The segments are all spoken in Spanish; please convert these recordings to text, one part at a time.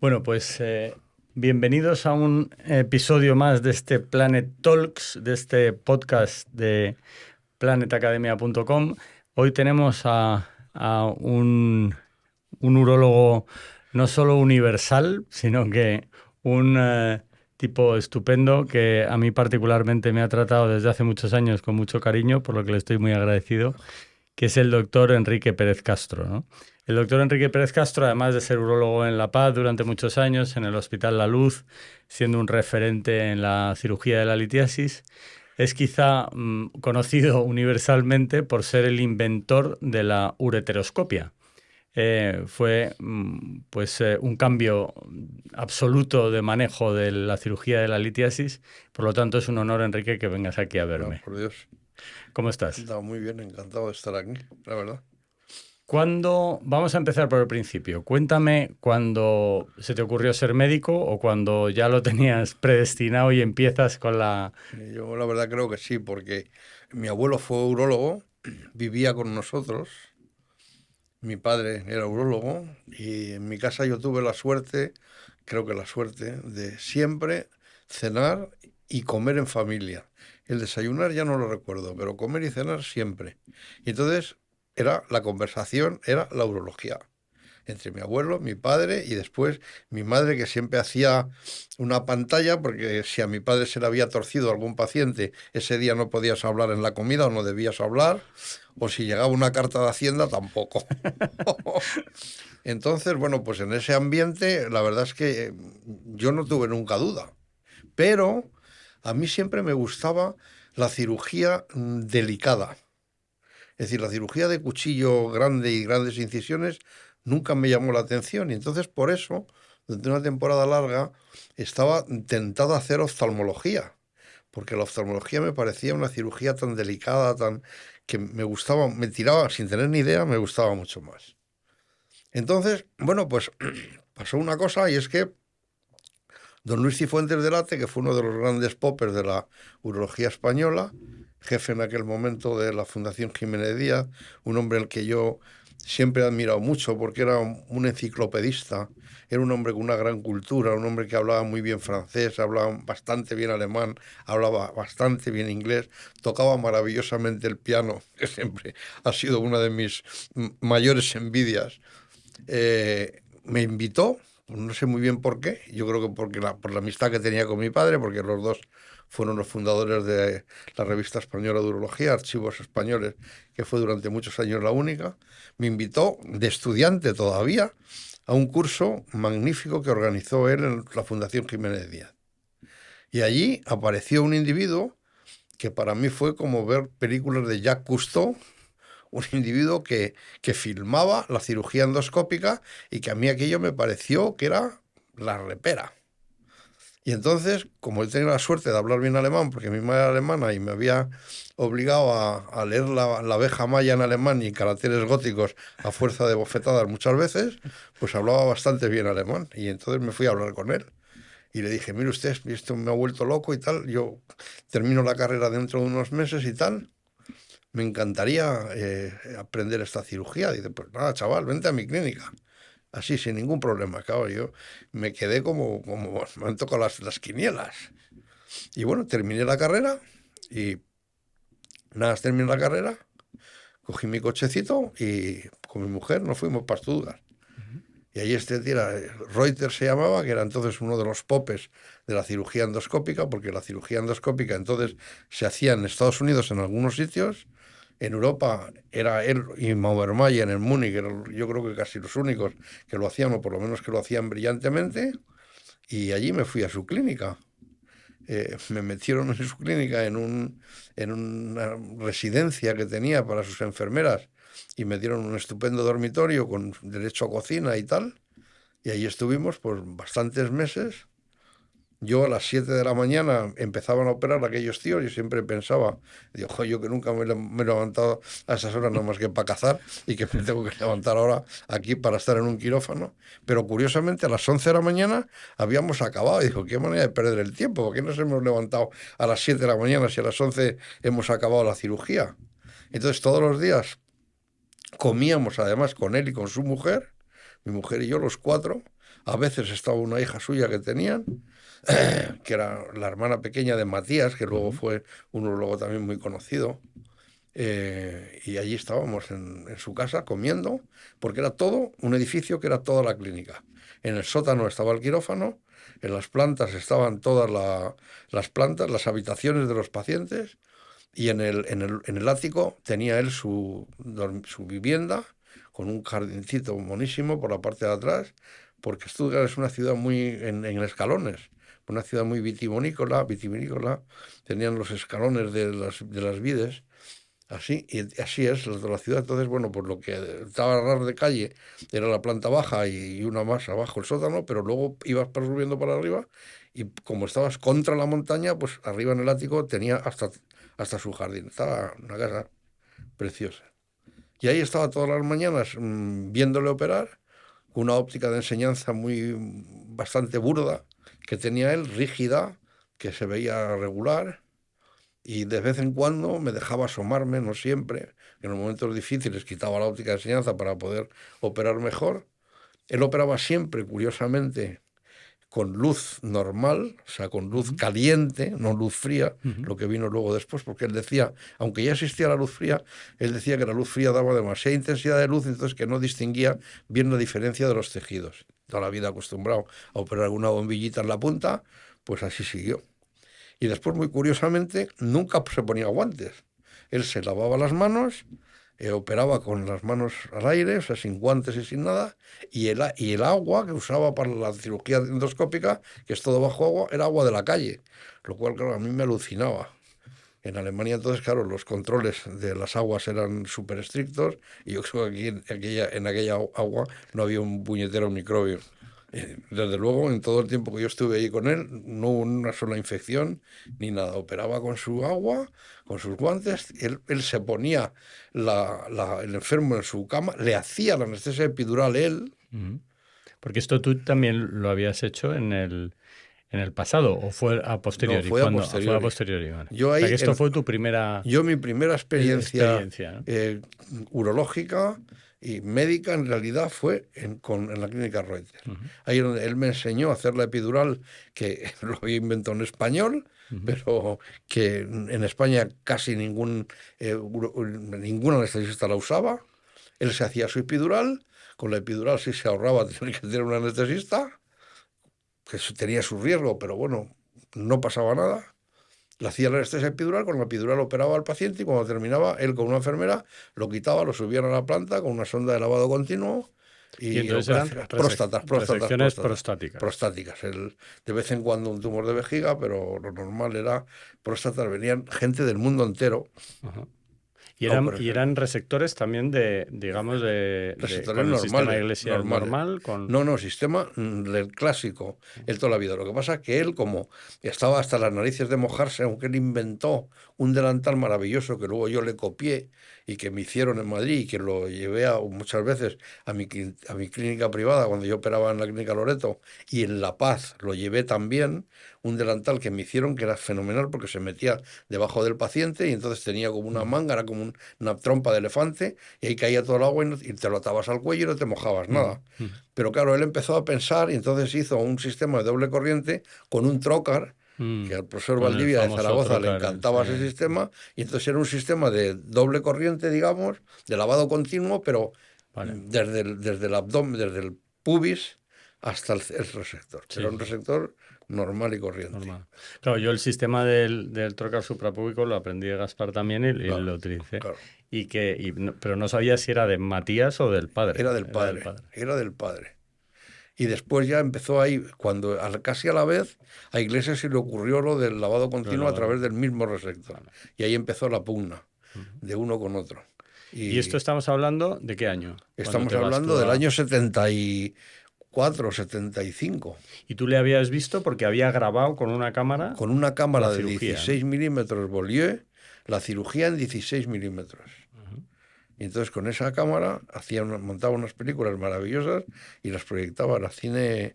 Bueno, pues bienvenidos a un episodio más de este Planet Talks, de este podcast de planetacademia.com. Hoy tenemos a un urólogo no solo universal, sino que un tipo estupendo que a mí particularmente me ha tratado desde hace muchos años con mucho cariño, por lo que le estoy muy agradecido, que es el doctor Enrique Pérez Castro, ¿no? El doctor Enrique Pérez Castro, además de ser urólogo en La Paz durante muchos años, en el Hospital La Luz, siendo un referente en la cirugía de la litiasis, es quizá conocido universalmente por ser el inventor de la ureteroscopia. Fue un cambio absoluto de manejo de la cirugía de la litiasis. Por lo tanto, es un honor, Enrique, que vengas aquí a No, verme. por Dios. ¿Cómo estás? No, muy bien, encantado de estar aquí, la verdad. Vamos a empezar por el principio. Cuéntame cuándo se te ocurrió ser médico o cuando ya lo tenías predestinado y empiezas con la... Yo la verdad creo que sí, porque mi abuelo fue urólogo, vivía con nosotros, mi padre era urólogo y en mi casa yo tuve la suerte, creo que la suerte, de siempre cenar y comer en familia. El desayunar ya no lo recuerdo, pero comer y cenar siempre. Y entonces era la conversación, era la urología. Entre mi abuelo, mi padre y después mi madre, que siempre hacía una pantalla, porque si a mi padre se le había torcido algún paciente, ese día no podías hablar en la comida o no debías hablar, o si llegaba una carta de Hacienda, tampoco. Entonces, bueno, pues en ese ambiente, la verdad es que yo no tuve nunca duda, pero a mí siempre me gustaba la cirugía delicada. Es decir, la cirugía de cuchillo grande y grandes incisiones nunca me llamó la atención y entonces por eso, durante una temporada larga, estaba tentado a hacer oftalmología, porque la oftalmología me parecía una cirugía tan delicada, tan que me gustaba, me tiraba sin tener ni idea, me gustaba mucho más. Entonces, bueno, pues pasó una cosa y es que don Luis Cifuentes de Late, que fue uno de los grandes popes de la urología española, jefe en aquel momento de la Fundación Jiménez Díaz, un hombre al que yo siempre he admirado mucho porque era un enciclopedista, era un hombre con una gran cultura, un hombre que hablaba muy bien francés, hablaba bastante bien alemán, hablaba bastante bien inglés, tocaba maravillosamente el piano, que siempre ha sido una de mis mayores envidias. Me invitó, no sé muy bien por qué, yo creo que por la amistad que tenía con mi padre, porque los dos fueron los fundadores de la revista española de urología, Archivos Españoles, que fue durante muchos años la única. Me invitó de estudiante todavía a un curso magnífico que organizó él en la Fundación Jiménez Díaz. Y allí apareció un individuo que para mí fue como ver películas de Jacques Cousteau, un individuo que filmaba la cirugía endoscópica y que a mí aquello me pareció que era la repera. Y entonces, como él tenía la suerte de hablar bien alemán, porque mi madre era alemana y me había obligado a leer la abeja maya en alemán y caracteres góticos a fuerza de bofetadas muchas veces, pues hablaba bastante bien alemán. Y entonces me fui a hablar con él. Y le dije, mire usted, esto me ha vuelto loco y tal, yo termino la carrera dentro de unos meses y tal, me encantaría aprender esta cirugía. Dice, pues nada, chaval, vente a mi clínica. Así, sin ningún problema. Claro, yo me quedé como me han tocado las quinielas. Y bueno, terminé la carrera y nada, terminé la carrera, cogí mi cochecito y con mi mujer nos fuimos para Stuttgart. Y ahí este tío era, Reuter se llamaba, que era entonces uno de los popes de la cirugía endoscópica, porque la cirugía endoscópica entonces se hacía en Estados Unidos en algunos sitios, en Europa era él y Mauermayer en Múnich, eran, yo creo que casi los únicos que lo hacían, o por lo menos que lo hacían brillantemente, y allí me fui a su clínica. Me metieron en su clínica en una residencia que tenía para sus enfermeras y me dieron un estupendo dormitorio con derecho a cocina y tal. Y ahí estuvimos por bastantes meses. Yo a las 7 de la mañana empezaban a operar aquellos tíos y siempre pensaba, digo, "Jo, yo que nunca me he levantado a esas horas nada más que para cazar y que me tengo que levantar ahora aquí para estar en un quirófano". Pero curiosamente a las 11 de la mañana habíamos acabado. Y digo, qué manera de perder el tiempo, ¿por qué nos hemos levantado a las 7 de la mañana si a las 11 hemos acabado la cirugía? Entonces todos los días comíamos además con él y con su mujer, mi mujer y yo los cuatro, A veces estaba una hija suya que tenían, que era la hermana pequeña de Matías, que luego fue un urologo también muy conocido. Y allí estábamos en su casa comiendo, porque era todo un edificio que era toda la clínica. En el sótano estaba el quirófano, en las plantas estaban todas las plantas, las habitaciones de los pacientes, y en el ático tenía él su vivienda, con un jardincito monísimo por la parte de atrás, porque Stuttgart es una ciudad muy en escalones, una ciudad muy vitivinícola, tenían los escalones de las vides. Así, y así es la ciudad. Entonces, bueno, pues lo que estaba a ras de calle era la planta baja y una más abajo el sótano, pero luego ibas subiendo para arriba y como estabas contra la montaña, pues arriba en el ático tenía hasta su jardín. Estaba una casa preciosa. Y ahí estaba todas las mañanas viéndole operar, con una óptica de enseñanza bastante burda que tenía él, rígida, que se veía regular. Y de vez en cuando me dejaba asomarme, no siempre, en los momentos difíciles quitaba la óptica de enseñanza para poder operar mejor. Él operaba siempre, curiosamente, con luz normal, o sea, con luz caliente, no luz fría, lo que vino luego después, porque él decía, aunque ya existía la luz fría, él decía que la luz fría daba demasiada intensidad de luz, entonces que no distinguía bien la diferencia de los tejidos. Toda la vida acostumbrado a operar alguna bombillita en la punta, pues así siguió. Y después, muy curiosamente, nunca se ponía guantes. Él se lavaba las manos, operaba con las manos al aire, o sea, sin guantes y sin nada, y el agua que usaba para la cirugía endoscópica, que es todo bajo agua, era agua de la calle, lo cual, claro, a mí me alucinaba. En Alemania, entonces, claro, los controles de las aguas eran súper estrictos, y yo creo que aquí en aquella agua no había un puñetero microbio. Desde luego, en todo el tiempo que yo estuve ahí con él, no hubo una sola infección ni nada. Operaba con su agua, con sus guantes. Él se ponía el enfermo en su cama, le hacía la anestesia epidural él. Porque esto tú también lo habías hecho en el pasado, ¿o fue a No, posteriori? fue a ¿Cuándo? Fue a posteriori. posteriori, vale. Yo O sea ahí, que esto fue tu primera mi primera experiencia experiencia, ¿no? urológica y médica en realidad fue en la clínica Reuter. Ahí es donde él me enseñó a hacer la epidural, que lo había inventado en español, pero que en España casi ningún anestesista la usaba. Él se hacía su epidural, con la epidural sí se ahorraba tener que tener un anestesista, que tenía su riesgo, pero bueno, no pasaba nada. Le hacía la anestesia epidural, con la epidural operaba al paciente y cuando terminaba, él con una enfermera lo quitaba, lo subían a la planta con una sonda de lavado continuo Y y entonces eran resecciones prostáticas. prostáticas. De vez en cuando un tumor de vejiga, pero lo normal era próstatas. Venían gente del mundo entero. Ajá. Y a eran, y operar. eran resectores también digamos, Receptores con el sistema normales, Iglesia normal, con... No, sistema del clásico, él toda la vida. Lo que pasa es que él, como estaba hasta las narices de mojarse, aunque él inventó un delantal maravilloso que luego yo le copié y que me hicieron en Madrid y que lo llevé muchas veces a mi clínica privada cuando yo operaba en la clínica Loreto, y en La Paz lo llevé también, un delantal que me hicieron que era fenomenal porque se metía debajo del paciente y entonces tenía como una manga, era como una trompa de elefante, y ahí caía todo el agua y te lo atabas al cuello y no te mojabas nada. Pero claro, él empezó a pensar y entonces hizo un sistema de doble corriente con un trocar, que al profesor con el Valdivia de famoso Zaragoza le trocar, encantaba ese sistema, y entonces era un sistema de doble corriente, digamos, de lavado continuo, pero Vale. desde el abdomen, desde el pubis hasta el resector. Sí, Era un sí. resector normal y corriente. Normal. Claro, yo el sistema del trocar suprapúbico lo aprendí de Gaspar también y Claro, lo utilicé. claro. Pero no sabía si era de Matías o del padre. Era del padre. Y después ya empezó ahí, casi a la vez, a Iglesias se le ocurrió lo del lavado continuo a través del mismo resector. Vale. Y ahí empezó la pugna de uno con otro. ¿Y esto estamos hablando de qué año? Estamos hablando del año 74, 75. ¿Y tú le habías visto porque había grabado con una cámara? Con una cámara la de cirugía, 16 milímetros Beaulieu, la cirugía en 16 milímetros. Y entonces con esa cámara montaba unas películas maravillosas y las proyectaba al cine,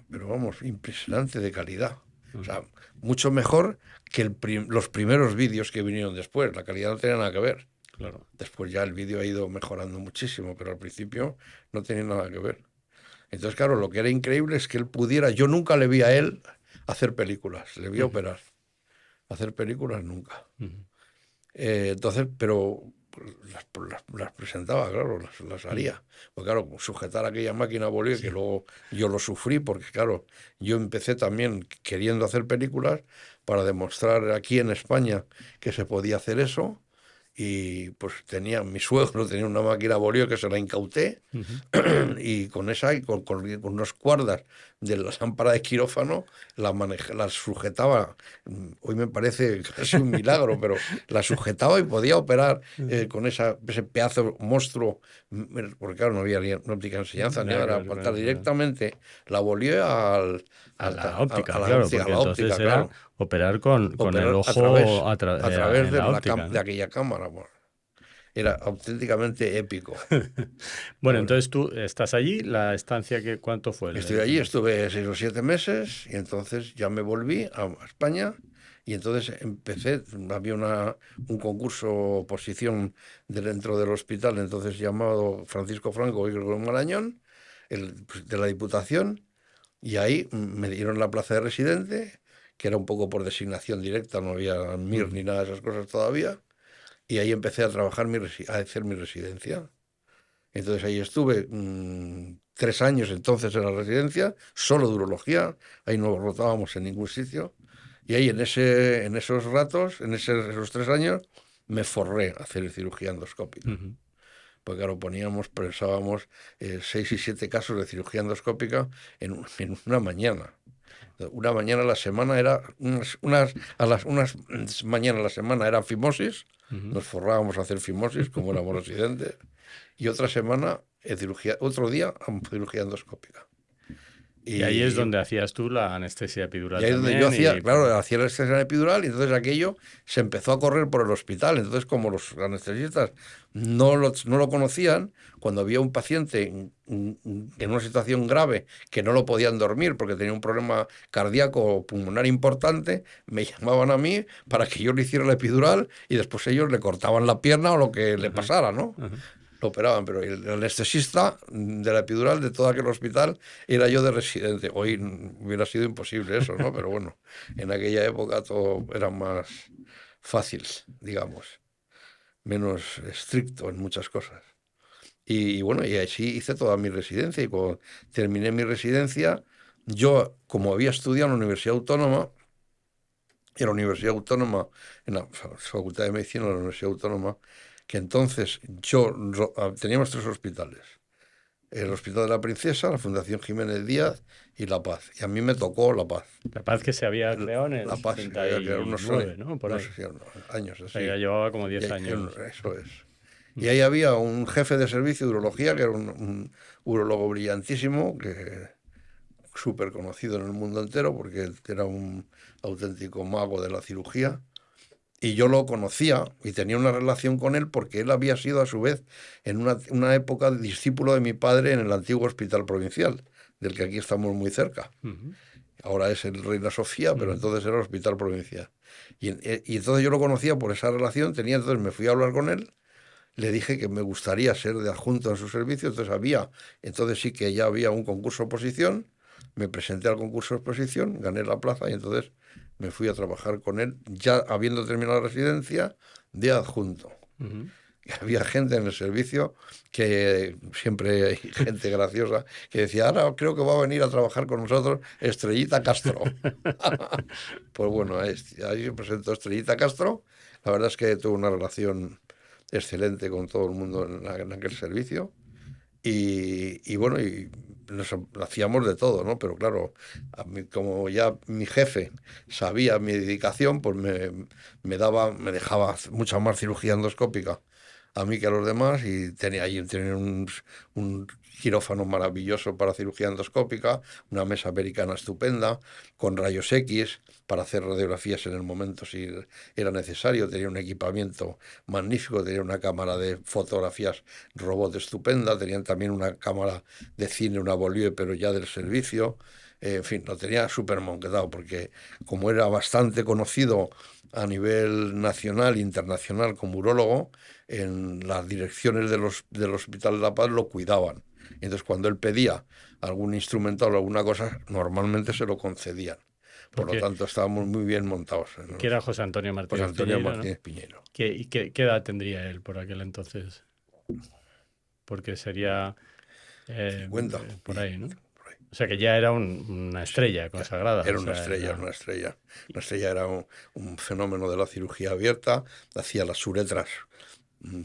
pero vamos, impresionante de calidad. O sea, mucho mejor que los primeros vídeos que vinieron después. La calidad no tenía nada que ver. Claro. Después ya el vídeo ha ido mejorando muchísimo, pero al principio no tenía nada que ver. Entonces, claro, lo que era increíble es que él pudiera, yo nunca le vi a él hacer películas, le vi a operar, hacer películas nunca. Entonces, pero las presentaba, claro, las haría. Pues claro, sujetar aquella máquina bolígrafo, que luego yo lo sufrí, porque claro, yo empecé también queriendo hacer películas para demostrar aquí en España que se podía hacer eso. Y pues mi suegro tenía una máquina bolígrafo que se la incauté, y con esa, y con unos cuerdas de la lámpara de quirófano, la sujetaba. Hoy me parece casi un milagro, pero la sujetaba y podía operar con ese pedazo monstruo, porque claro, no había ni óptica enseñanza, ni nada, era Claro, apartar claro, claro. directamente la bolía A la óptica, a claro, a porque la óptica, entonces era claro. operar con el Operar ojo a través en la óptica, de ¿no? aquella cámara. Bueno, era auténticamente épico. La Bueno, verdad. entonces tú estás allí, la estancia que ¿cuánto fue? Estuve allí, estuve 6 o 7 meses y entonces ya me volví a España y entonces empecé, había un concurso oposición dentro del hospital, entonces llamado Francisco Franco y Gregorio Marañón, de la Diputación, y ahí me dieron la plaza de residente, que era un poco por designación directa, no había MIR ni nada de esas cosas todavía, y ahí empecé a trabajar, a hacer mi residencia. Entonces ahí estuve 3 años entonces en la residencia, solo de urología, ahí no rotábamos en ningún sitio. Y ahí en esos ratos, esos 3 años, me forré a hacer cirugía endoscópica. Ujú. Porque claro, pensábamos 6 y 7 casos de cirugía endoscópica en una mañana. Una mañana a la semana era, unas mañanas a la semana era fimosis, Ujú. nos forrábamos a hacer fimosis como éramos residentes, y otra semana cirugía, otro día cirugía endoscópica. Y ahí es Y, donde hacías tú la anestesia y epidural ahí es donde yo también hacía, claro, hacía la anestesia epidural y entonces aquello se empezó a correr por el hospital. Entonces, como los anestesistas no lo conocían, cuando había un paciente en una situación grave que no lo podían dormir porque tenía un problema cardíaco o pulmonar importante, me llamaban a mí para que yo le hiciera la epidural y después ellos le cortaban la pierna o lo que le Ajá, pasara, ¿no? ajá. Lo operaban, pero el anestesista de la epidural de todo aquel hospital era yo de residente. Hoy hubiera sido imposible eso, ¿no? Pero bueno, en aquella época todo era más fácil, digamos, menos estricto en muchas cosas. Y bueno, y así hice toda mi residencia y cuando terminé mi residencia, yo, como había estudiado en la Universidad Autónoma, en la Universidad Autónoma, en la Facultad de Medicina de la Universidad Autónoma, que entonces teníamos 3 hospitales: el Hospital de la Princesa, la Fundación Jiménez Díaz y La Paz. Y a mí me tocó La Paz. La paz que se había creado en el La Paz, que había quedado 69, ¿no? Por no ahí. sé si años O sea, así. ya llevaba como 10 años. Eso es. Y Ujú. ahí había un jefe de servicio de urología, que era un urologo brillantísimo, que súper conocido en el mundo entero, porque era un auténtico mago de la cirugía. Y yo lo conocía y tenía una relación con él porque él había sido a su vez en una época discípulo de mi padre en el antiguo hospital provincial, del que aquí estamos muy cerca. Ujú. Ahora es el Reina Sofía, pero Ujú. entonces era el hospital provincial. Y entonces yo lo conocía por esa relación, entonces me fui a hablar con él, le dije que me gustaría ser de adjunto en su servicio, entonces sí que ya había un concurso de oposición, me presenté al concurso de oposición, gané la plaza y entonces me fui a trabajar con él, ya habiendo terminado la residencia, de adjunto. Ujú. Y había gente en el servicio, que siempre hay gente graciosa, que decía: ahora creo que va a venir a trabajar con nosotros Estrellita Castro. Pues bueno, ahí se presentó Estrellita Castro. La verdad es que tuvo una relación excelente con todo el mundo en aquel servicio. Y bueno, y hacíamos de todo, ¿no? Pero claro, a mí, como ya mi jefe sabía mi dedicación, pues me dejaba hacer mucha más cirugía endoscópica a mí que a los demás, y tenía un quirófano maravilloso para cirugía endoscópica, una mesa americana estupenda, con rayos X para hacer radiografías en el momento si era necesario, tenía un equipamiento magnífico, tenía una cámara de fotografías robot estupenda, tenían también una cámara de cine, una Bolívar, pero ya del servicio. En fin, lo tenía súper montado porque como era bastante conocido a nivel nacional e internacional como urólogo, en las direcciones del Hospital de La Paz lo cuidaban. Y entonces cuando él pedía algún instrumental o alguna cosa, normalmente se lo concedían. Por lo Porque tanto, estábamos muy bien montados. que era José Antonio José Martínez Antonio Piñeiro, ¿no? Martínez Piñero. ¿Qué edad tendría él por aquel entonces? Porque sería 50. por ahí, ¿no? Por ahí. O sea que ya era una estrella Ya, consagrada. O era una sea, estrella, una estrella. Una estrella era un fenómeno de la cirugía abierta, hacía las uretras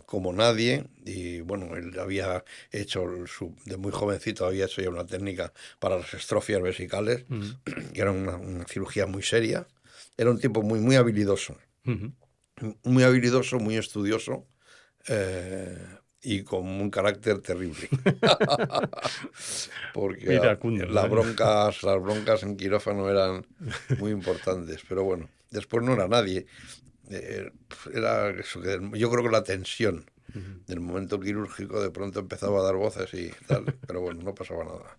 como nadie y bueno, él había hecho, de muy jovencito había hecho ya una técnica para las estrofias vesicales, Ujú, que era una cirugía muy seria. Era un tipo muy, ujú. muy habilidoso, muy estudioso eh, y con un carácter terrible. Porque Iracundo, ¿eh? las broncas en quirófano eran muy importantes, pero bueno, después no era nadie. Era eso, yo creo que la tensión Ujú. del momento quirúrgico de pronto empezaba a dar voces y tal, pero bueno, no pasaba nada.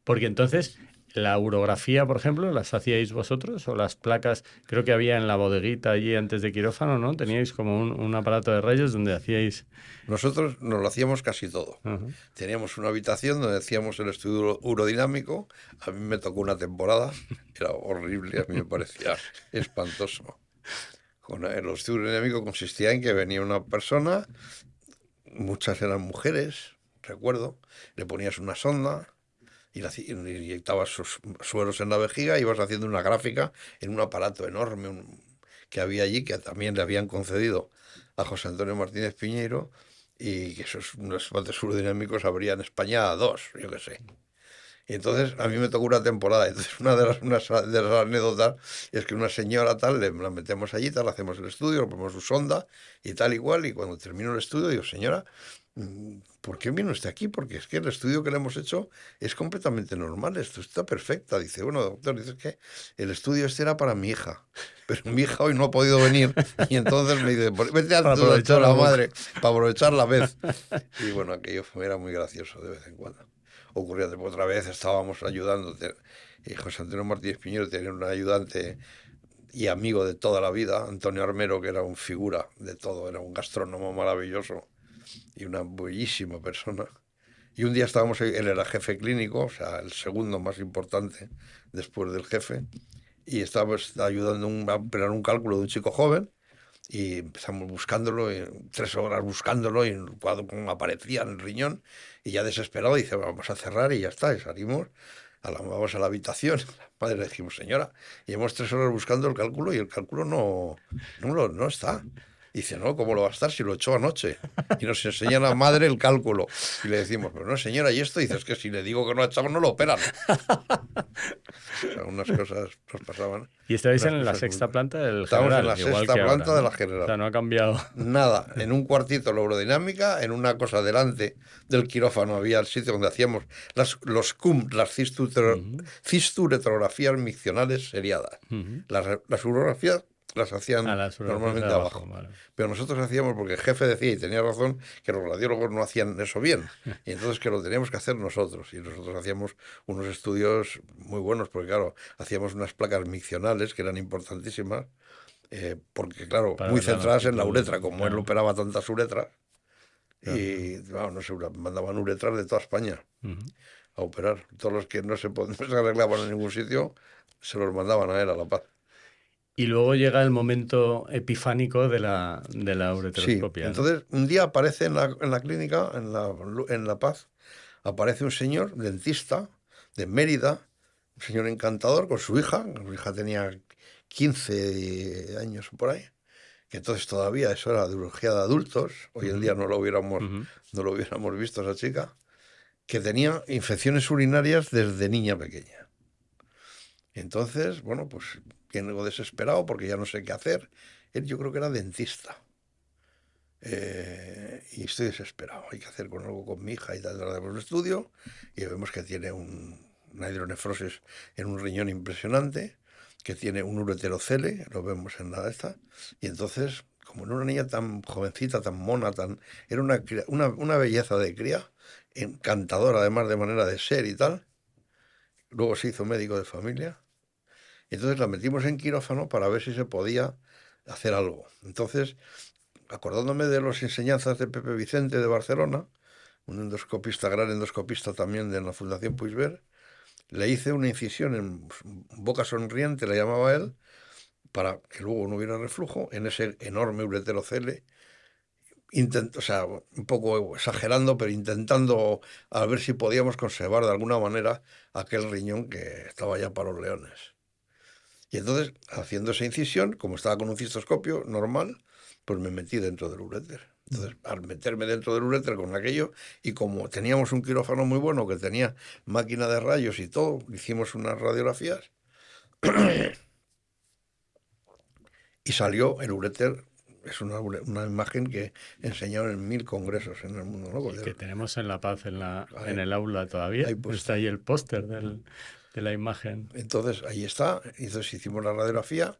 Porque entonces, la urografía, por ejemplo, ¿las hacíais vosotros? ¿O las placas? Creo que había en la bodeguita allí antes de quirófano, ¿no? Teníais como un aparato de rayos donde hacíais... Nosotros nos lo hacíamos casi todo. Ujú. Teníamos una habitación donde hacíamos el estudio urodinámico. A mí me tocó una temporada, era horrible, a mí me parecía espantoso. El estudio urodinámico consistía en que venía una persona, muchas eran mujeres, recuerdo, le ponías una sonda y le inyectabas sus sueros en la vejiga y ibas haciendo una gráfica en un aparato enorme que había allí, que también le habían concedido a José Antonio Martínez Piñeiro, y que esos unos bates urodinámicos habría en España dos, yo qué sé. Y entonces a mí me tocó una temporada. Entonces de las anécdotas es que una señora tal, la metemos allí, tal, hacemos el estudio, le ponemos su sonda y tal igual. Y cuando termino el estudio digo, señora, ¿por qué viene usted aquí? Porque es que el estudio que le hemos hecho es completamente normal, esto está perfecta. Dice, bueno, doctor, dice que el estudio este era para mi hija, pero mi hija hoy no ha podido venir. Y entonces me dice, vete al Para estudio de aprovecharlo la un poco. madre para aprovechar la vez. Y bueno, aquello era muy gracioso de vez en cuando. Ocurría después otra vez, estábamos ayudando. Y José Antonio Martínez Piñero tenía un ayudante y amigo de toda la vida, Antonio Armero, que era un figura de todo, era un gastrónomo maravilloso y una bellísima persona. Y un día estábamos, él era jefe clínico, o sea, el segundo más importante después del jefe, y estábamos ayudando a operar un cálculo de un chico joven, y empezamos buscándolo, 3 horas buscándolo, y cuando aparecía en el riñón, y ya desesperado dice, vamos a cerrar y ya está, y salimos, vamos a la habitación, la madre le dijimos, señora, llevamos 3 horas buscando el cálculo y el cálculo no está. Dice, no, ¿cómo lo va a estar si lo echó anoche? Y nos enseña la madre el cálculo. Y le decimos, pero no, señora, ¿y esto? Dice, es que si le digo que no ha echado, no lo operan. O sea, unas cosas nos pasaban, Y estabais unas en la cosas muy... sexta planta del Estábamos en general, la igual que sexta ahora, planta de ¿no? la O sea, general. no ha cambiado. Nada, en un cuartito la urodinámica, en una cosa delante del quirófano había el sitio donde hacíamos los CUM, las Ujú, cisturetrografías miccionales seriadas. ujú. Las urografías las A hacían las fotografías de normalmente abajo, abajo. vale. Pero nosotros hacíamos, porque el jefe decía, y tenía razón, que los radiólogos no hacían eso bien. Y entonces que lo teníamos que hacer nosotros. Y nosotros hacíamos unos estudios muy buenos, porque claro, hacíamos unas placas miccionales que eran importantísimas, porque claro, Para muy ver la centradas en la longitud, uretra, como él claro, operaba tantas uretras, claro, claro. y bueno, no sé, mandaban uretras de toda España Ujú. a operar. Todos los que no se arreglaban en ningún sitio, se los mandaban a él, a La Paz. Y luego llega el momento epifánico de la Sí, ureteroscopia, ¿no? entonces un día aparece en la clínica, en La Paz, aparece un señor dentista de Mérida, un señor encantador con su hija tenía 15 años por ahí, que entonces todavía eso era de urología de adultos, hoy en Ujú, día ujú. no lo hubiéramos visto a esa chica, que tenía infecciones urinarias desde niña pequeña. Entonces, bueno, pues algo desesperado porque ya no sé qué hacer. Él yo creo que era dentista. Y estoy desesperado. Hay que hacer con algo con mi hija y tal. Hacemos un estudio y vemos que tiene una hidronefrosis en un riñón impresionante, que tiene un ureterocele, lo vemos en la esta. Y entonces, como en una niña tan jovencita, tan mona, era una belleza de cría, encantadora además de manera de ser y tal. Luego se hizo médico de familia. Y entonces la metimos en quirófano para ver si se podía hacer algo. Entonces, acordándome de las enseñanzas de Pepe Vicente de Barcelona, un endoscopista, gran endoscopista también de la Fundación Puigvert. Le hice una incisión en boca sonriente, le llamaba él, para que luego no hubiera reflujo, en ese enorme uretero cele. O sea, un poco exagerando, pero intentando a ver si podíamos conservar de alguna manera aquel riñón que estaba ya para los leones. Y entonces, haciendo esa incisión, como estaba con un cistoscopio normal, pues me metí dentro del uréter. Entonces, al meterme dentro del uréter con aquello, y como teníamos un quirófano muy bueno que tenía máquina de rayos y todo, hicimos unas radiografías y salió el uréter. Es una imagen que enseñaron en 1000 congresos en el mundo, ¿no? Y que tenemos en La Paz en Ahí, el aula todavía. ahí puesto. Está ahí el póster de la imagen. Entonces, ahí está. Entonces hicimos la radiografía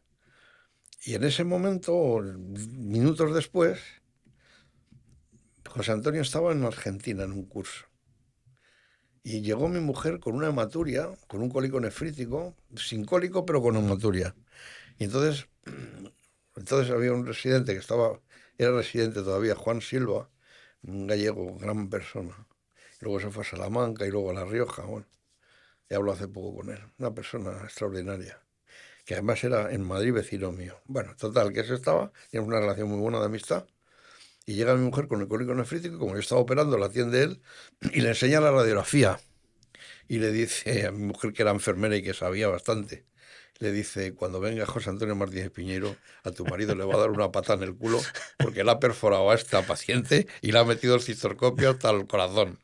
y en ese momento, minutos después, José Antonio estaba en Argentina en un curso. Y llegó mi mujer con una hematuria, con un cólico nefrítico, sin cólico, pero con hematuria. Y entonces había un residente era residente todavía, Juan Silva, un gallego, gran persona. Luego se fue a Salamanca y luego a La Rioja. Bueno, y hablo hace poco con él. Una persona extraordinaria, que además era en Madrid vecino mío. Bueno, total, que eso estaba, teníamos una relación muy buena de amistad. Y llega mi mujer con el cólico nefrítico, como yo estaba operando, la atiende él, y le enseña la radiografía. Y le dice a mi mujer, que era enfermera y que sabía bastante, le dice: cuando venga José Antonio Martínez Piñeiro, a tu marido le va a dar una pata en el culo porque le ha perforado a esta paciente y le ha metido el cistoscopio hasta el corazón.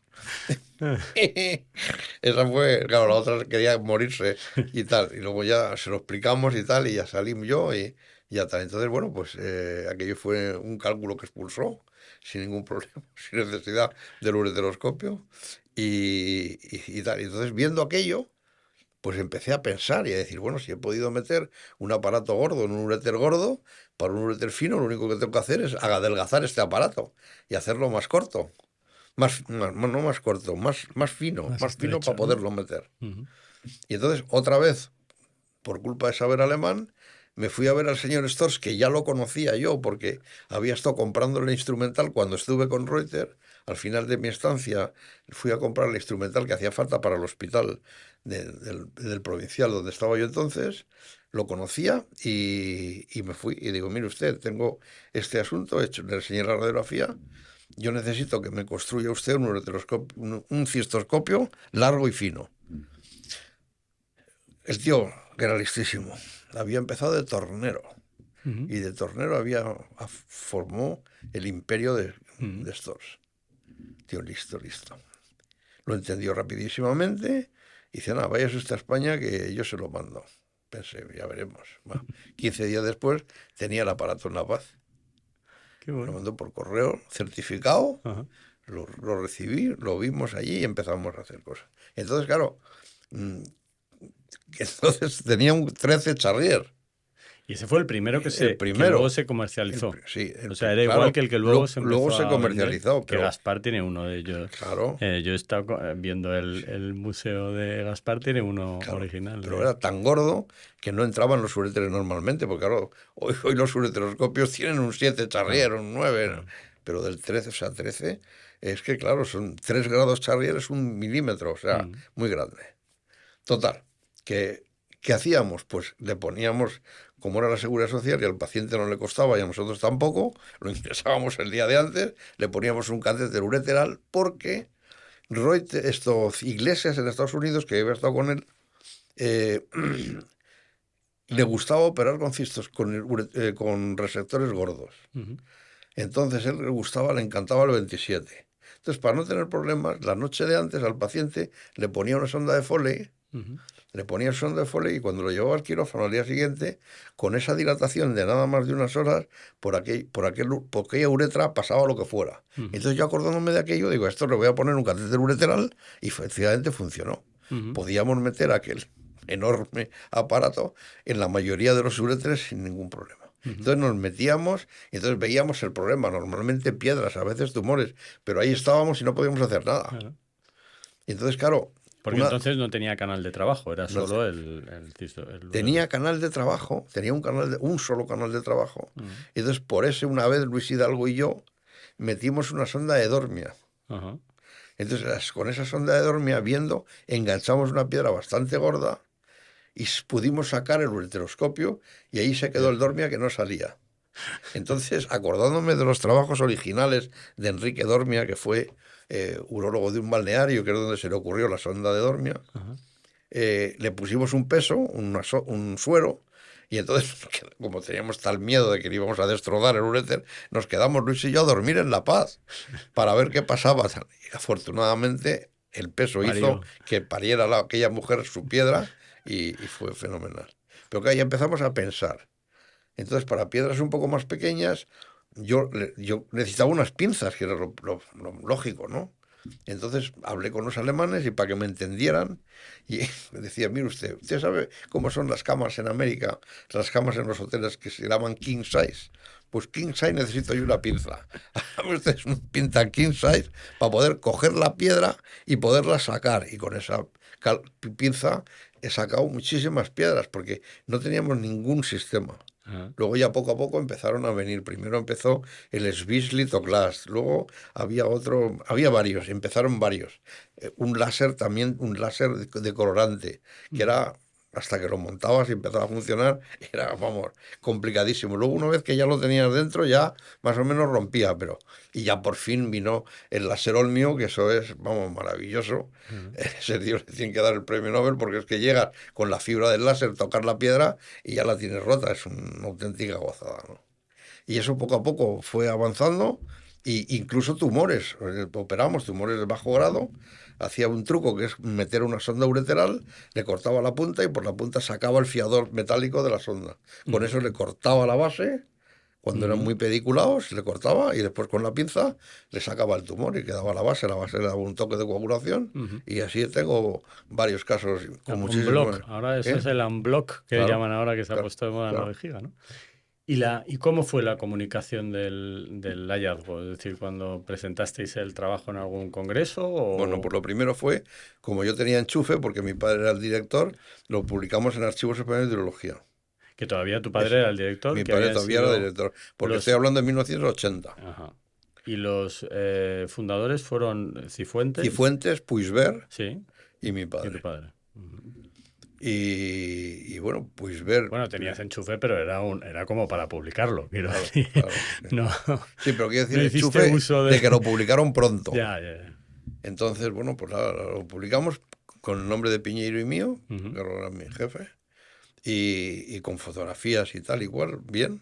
Esa fue, claro, la otra quería morirse y tal. Y luego ya se lo explicamos y tal, y ya salimos yo y ya tal. Entonces, bueno, pues aquello fue un cálculo que expulsó sin ningún problema, sin necesidad del ureteroscopio y tal. Y entonces, viendo aquello, pues empecé a pensar y a decir, bueno, si he podido meter un aparato gordo en un uréter gordo, para un uréter fino lo único que tengo que hacer es adelgazar este aparato y hacerlo más corto. No más corto, más fino Más para estrecho, ¿no? poderlo meter. Ujú. Y entonces, otra vez, por culpa de saber alemán, me fui a ver al señor Stors, que ya lo conocía yo, porque había estado comprando el instrumental cuando estuve con Reuter. Al final de mi estancia, fui a comprar el instrumental que hacía falta para el hospital del provincial donde estaba yo entonces. Lo conocía y me fui. Y digo: mire usted, tengo este asunto hecho, le enseñé la radiografía. Yo necesito que me construya usted un cistoscopio largo y fino. El tío, que era listísimo, había empezado de tornero. Ujú. Y de tornero formó el imperio Ujú. de Stors. Tío, listo. Lo entendió rapidísimamente. Y dice: nada, váyase usted a España que yo se lo mando. Pensé, ya veremos. Bueno, 15 días después tenía el aparato en La Paz. Qué Me lo bueno. mandó por correo certificado. Ajá. Lo recibí, lo vimos allí y empezamos a hacer cosas. Entonces, claro, mm, entonces tenía un 13 Charrier. Y ese fue el primero El que luego primero. se comercializó. Sí, O sea, era igual claro, que el que luego se luego empezó se a vender, comercializó, que pero Gaspar tiene uno de ellos. claro, Yo he estado viendo el museo de Gaspar, tiene uno claro. original. Pero era tan gordo que no entraban los uréteres normalmente, porque claro, hoy los ureteroscopios tienen un 7 Charrier, un 9, ¿no? Pero del 13, o sea, 13, es que claro, son 3 grados Charrier, es 1 milímetro, o sea, Mm. muy grande. Total, ¿qué hacíamos? Pues le poníamos, como era la seguridad social y al paciente no le costaba y a nosotros tampoco, lo ingresábamos el día de antes, le poníamos un catéter ureteral porque Iglesias en Estados Unidos, que había estado con él, eh, le gustaba operar con cistos, con resectores gordos. Ujú. Entonces él le encantaba el 27. Entonces, para no tener problemas, la noche de antes al paciente le ponía una sonda de Foley. Ujú. Le ponía el sonda de Foley y cuando lo llevaba al quirófano al día siguiente, con esa dilatación de nada más de unas horas, por aquella uretra pasaba lo que fuera. Ujú. Entonces yo, acordándome de aquello, digo: esto le voy a poner un catéter ureteral, y efectivamente funcionó. Ujú. Podíamos meter aquel enorme aparato en la mayoría de los uréteres sin ningún problema. Ujú. Entonces nos metíamos y entonces veíamos el problema, normalmente piedras, a veces tumores, pero ahí estábamos y no podíamos hacer nada. Claro. Y entonces, claro, Porque entonces no tenía canal de trabajo, era no solo te- el tenía canal de trabajo, tenía un solo canal de trabajo. Ujú. Y entonces, por eso, una vez Luis Hidalgo y yo metimos una sonda de Dormia. Ajá. Entonces, con esa sonda de dormia, viendo, enganchamos una piedra bastante gorda y pudimos sacar el ureteroscopio y ahí se quedó el dormia que no salía. Entonces, acordándome de los trabajos originales de Enrique Dormia, que fue urólogo de un balneario, que es donde se le ocurrió la sonda de dormia, Ajá. le pusimos un peso, un suero, y entonces, como teníamos tal miedo de que le íbamos a destrozar el uréter, nos quedamos Luis y yo a dormir en La Paz para ver qué pasaba. Y afortunadamente, el peso hizo Parió. que pariera aquella mujer su piedra y fue fenomenal. Pero que ahí empezamos a pensar. Entonces, para piedras un poco más pequeñas, yo necesitaba unas pinzas, que era lo lógico, ¿no? Entonces hablé con los alemanes y para que me entendieran, y me decía, mire usted sabe cómo son las camas en América, las camas en los hoteles que se llaman king size. Pues king size necesito yo una pinza. Usted es un pinza king size para poder coger la piedra y poderla sacar. Y con esa pinza he sacado muchísimas piedras porque no teníamos ningún sistema. Ajá. Luego ya poco a poco empezaron a venir. Primero empezó el Swiss-Lithoglass, luego había otro, había varios, empezaron varios. Un láser también, un láser de colorante, que era, hasta que lo montabas y empezaba a funcionar, era, vamos, complicadísimo. Luego una vez que ya lo tenías dentro, ya más o menos rompía, pero... Y ya por fin vino el láser Olmio, que eso es, vamos, maravilloso. Ajá. Ese tío le tienen que dar el premio Nobel porque es que llegas con la fibra del láser, tocar la piedra y ya la tienes rota. Es una auténtica gozada, ¿no? Y eso poco a poco fue avanzando, y incluso tumores. Operamos tumores de bajo grado. Hacía un truco que es meter una sonda ureteral, le cortaba la punta y por la punta sacaba el fiador metálico de la sonda. Con eso le cortaba la base. Cuando eran Ujú. muy pediculados, le cortaba y después con la pinza le sacaba el tumor y quedaba la base. La base le daba un toque de coagulación Ujú. y así tengo varios casos con Unblock. muchísimas... Ahora eso ¿Eh? es el unblock que Claro, llaman ahora que se ha claro, puesto de moda en la claro. vejiga, ¿no? ¿Y cómo fue la comunicación del hallazgo? Es decir, cuando presentasteis el trabajo en algún congreso Bueno, o pues lo primero fue, como yo tenía enchufe, porque mi padre era el director, lo publicamos en Archivos Españoles de Urología. que todavía tu padre Es, era el director, mi que padre habían todavía era sido director, porque estoy los... hablando de 1980. Ajá. Y los fundadores fueron Cifuentes, Cifuentes, Puigvert sí, y mi y tu padre. padre. Ujú. Y bueno, Puigvert, Bueno, tenías enchufe, pero era como para publicarlo, quiero claro, decir. claro. Sí. No, Sí, pero quiero decir, no hiciste enchufe uso de de... que lo publicaron pronto. Ya, ya, ya. Entonces, bueno, pues nada, lo publicamos con el nombre de Piñeiro y mío, que Ujú. era mi jefe, y con fotografías y tal, igual, bien.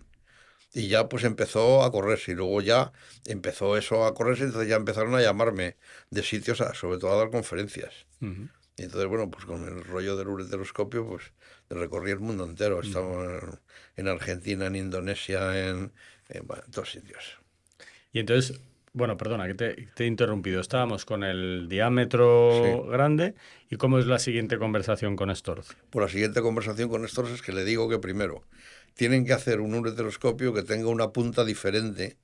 Y ya pues empezó a correrse, y luego ya empezó eso a correrse, entonces ya empezaron a llamarme de sitios, sobre todo a dar conferencias. Ujú. Y entonces, bueno, pues con el rollo del ureteroscopio, pues recorrí el mundo entero. Ujú. Estaba en Argentina, en Indonesia, bueno, en todos sitios. Y entonces, bueno, perdona que te he interrumpido. Estábamos con el Sí. diámetro grande. ¿Y cómo es la siguiente conversación con Storz? Por la siguiente conversación con estos es que le digo que primero tienen que hacer un ureteroscopio que tenga una punta diferente,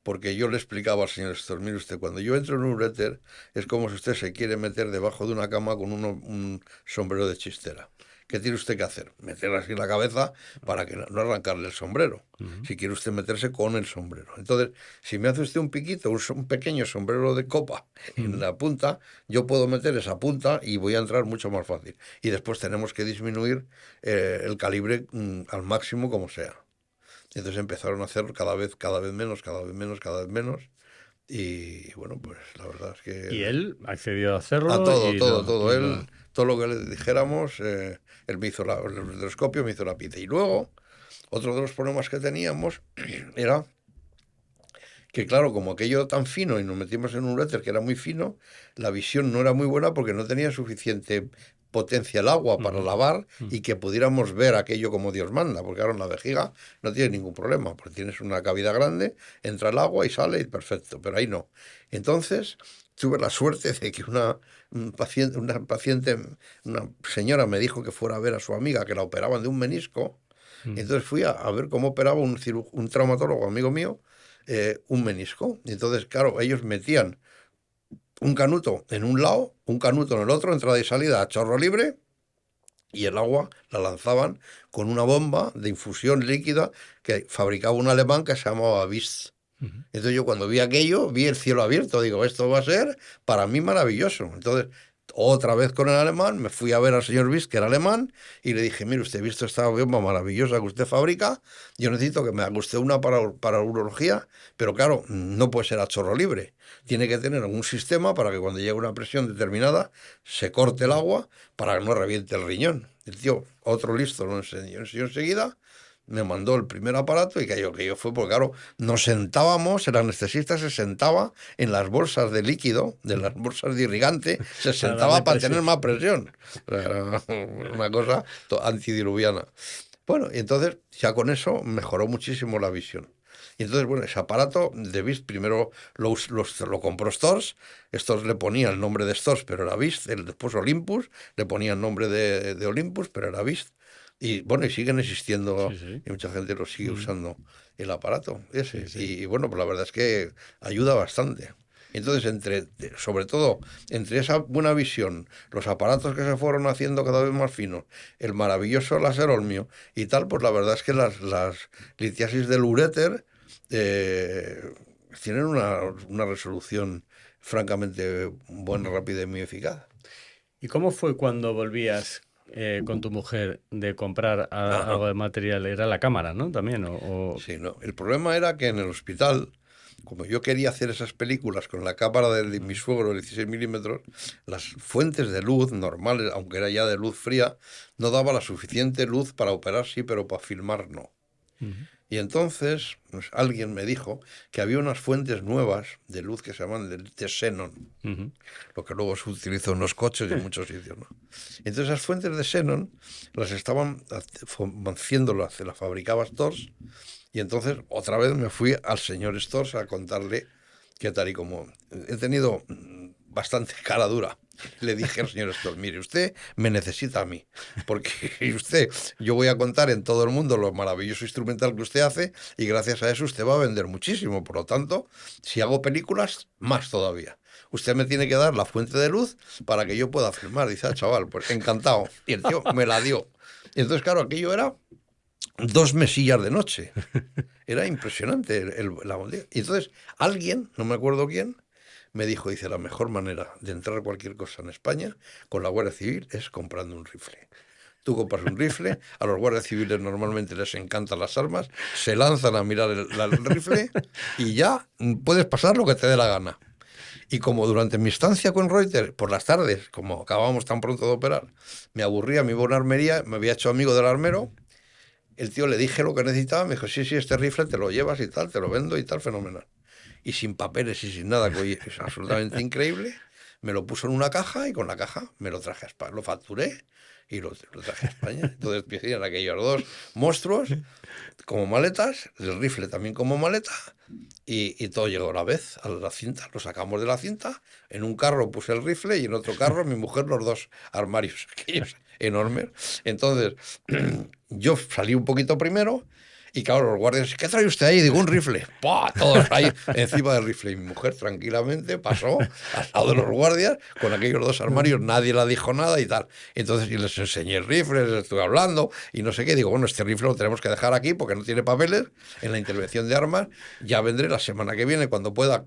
porque yo le explicaba al señor Storz, mire usted, cuando yo entro en un ureter es como si usted se quiere meter debajo de una cama con un sombrero de chistera. ¿Qué tiene usted que hacer? Meterle así la cabeza para que no arrancarle el sombrero. Ujú. Si quiere usted meterse con el sombrero. Entonces, si me hace usted un piquito, un pequeño sombrero de copa en Ujú. la punta, yo puedo meter esa punta y voy a entrar mucho más fácil. Y después tenemos que disminuir el calibre al máximo como sea. Entonces empezaron a hacer cada vez menos, cada vez menos, cada vez menos. Y bueno, pues la verdad es Y que él accedió a a hacerlo todo, y todo, lo... todo. Él, todo lo que le dijéramos, él me hizo el endoscopio, me hizo la pinza. Y luego, otro de los problemas que teníamos era que, claro, como aquello tan fino y nos metimos en un uréter que era muy fino, la visión no era muy buena porque no tenía suficiente potencia el agua para Ujú. lavar Ujú. y que pudiéramos ver aquello como Dios manda, porque ahora en la vejiga no tiene ningún problema, porque tienes una cavidad grande, entra el agua y sale y perfecto, pero ahí no. Entonces tuve la suerte de que una señora me dijo que fuera a ver a su amiga que la operaban de un menisco, y Ujú. entonces fui a ver cómo operaba un traumatólogo amigo mío un menisco. Y entonces, claro, ellos metían un canuto en un lado, un canuto en el otro, entrada y salida a chorro libre, y el agua la lanzaban con una bomba de infusión líquida que fabricaba un alemán que se llamaba Vis. Entonces yo cuando vi aquello, vi el cielo abierto, digo, esto va a ser para mí maravilloso. Entonces, otra vez con el alemán, me fui a ver al señor Bis, que era alemán, y le dije, mire, usted ha visto esta bomba maravillosa que usted fabrica, yo necesito que me haga usted una para urología, pero claro, no puede ser a chorro libre. Tiene que tener un sistema para que cuando llegue una presión determinada se corte el agua para que no reviente el riñón. El tío, otro listo, lo enseñó enseguida. Me mandó el primer aparato y que yo fue porque, claro, nos sentábamos, el anestesista se sentaba en las bolsas de líquido, de las bolsas de irrigante, se sentaba para tener más presión. Era una cosa antidiluviana. Bueno, y entonces ya con eso mejoró muchísimo la visión. Y entonces, bueno, ese aparato de Vist primero lo compró Stors. Stors le ponía el nombre de Stors, pero era Vist. Después Olympus, le ponía el nombre de Olympus, pero era Vist. Y bueno, y siguen existiendo, Sí, sí. y mucha gente lo sigue usando el aparato ese. Sí, sí. Y bueno, pues la verdad es que ayuda bastante. Entonces, sobre todo, entre esa buena visión, los aparatos que se fueron haciendo cada vez más finos, el maravilloso láser Olmio y tal, pues la verdad es que las litiasis del uréter tienen una resolución francamente buena, rápida y muy eficaz. ¿Y cómo fue cuando volvías con tu mujer de comprar Ajá. algo de material? Era la cámara, ¿no? También, Sí, no. El problema era que en el hospital, como yo quería hacer esas películas con la cámara de mi suegro de 16 milímetros, las fuentes de luz normales, aunque era ya de luz fría, no daba la suficiente luz para operar, sí, pero para filmar no. Ujú. Y entonces pues, alguien me dijo que había unas fuentes nuevas de luz que se llaman de xenón, Ujú. lo que luego se utiliza en los coches y en muchos sitios, ¿no? Entonces esas fuentes de xenón las estaban haciendo, las fabricaba Stors, y entonces otra vez me fui al señor Stors a contarle que tal y como he tenido bastante cara dura. Le dije al señor Stors, mire, usted me necesita a mí, porque usted, yo voy a contar en todo el mundo lo maravilloso instrumental que usted hace y gracias a eso usted va a vender muchísimo. Por lo tanto, si hago películas, más todavía. Usted me tiene que dar la fuente de luz para que yo pueda filmar. Dice, ah, chaval, pues encantado. Y el tío me la dio. Y entonces, claro, aquello era 2 mesillas de noche. Era impresionante la bombilla. Y entonces alguien, no me acuerdo quién, me dijo, dice, la mejor manera de entrar a cualquier cosa en España con la Guardia Civil es comprando un rifle. Tú compras un rifle, a los guardias civiles normalmente les encantan las armas, se lanzan a mirar el rifle y ya puedes pasar lo que te dé la gana. Y como durante mi estancia con Reuters, por las tardes, como acabábamos tan pronto de operar, me aburría, me iba a una armería, me había hecho amigo del armero. El tío le dije lo que necesitaba, me dijo, sí, sí, este rifle te lo llevas y tal, te lo vendo y tal, fenomenal. Y sin papeles y sin nada, que oye, es absolutamente increíble. Me lo puso en una caja y con la caja me lo traje a España. Lo facturé y lo traje a España. Entonces empiezan aquellos dos monstruos como maletas, el rifle también como maleta, y todo llegó a la vez, a la cinta. Lo sacamos de la cinta, en un carro puse el rifle y en otro carro mi mujer los dos armarios, aquellos enormes. Entonces yo salí un poquito primero. Y claro, los guardias, ¿qué trae usted ahí? Digo, un rifle. ¡Pah! Todos ahí encima del rifle. Y mi mujer tranquilamente pasó al lado de los guardias con aquellos dos armarios. Nadie le dijo nada y tal. Entonces y les enseñé el rifle, les estuve hablando y no sé qué. Digo, bueno, este rifle lo tenemos que dejar aquí porque no tiene papeles en la intervención de armas. Ya vendré la semana que viene cuando pueda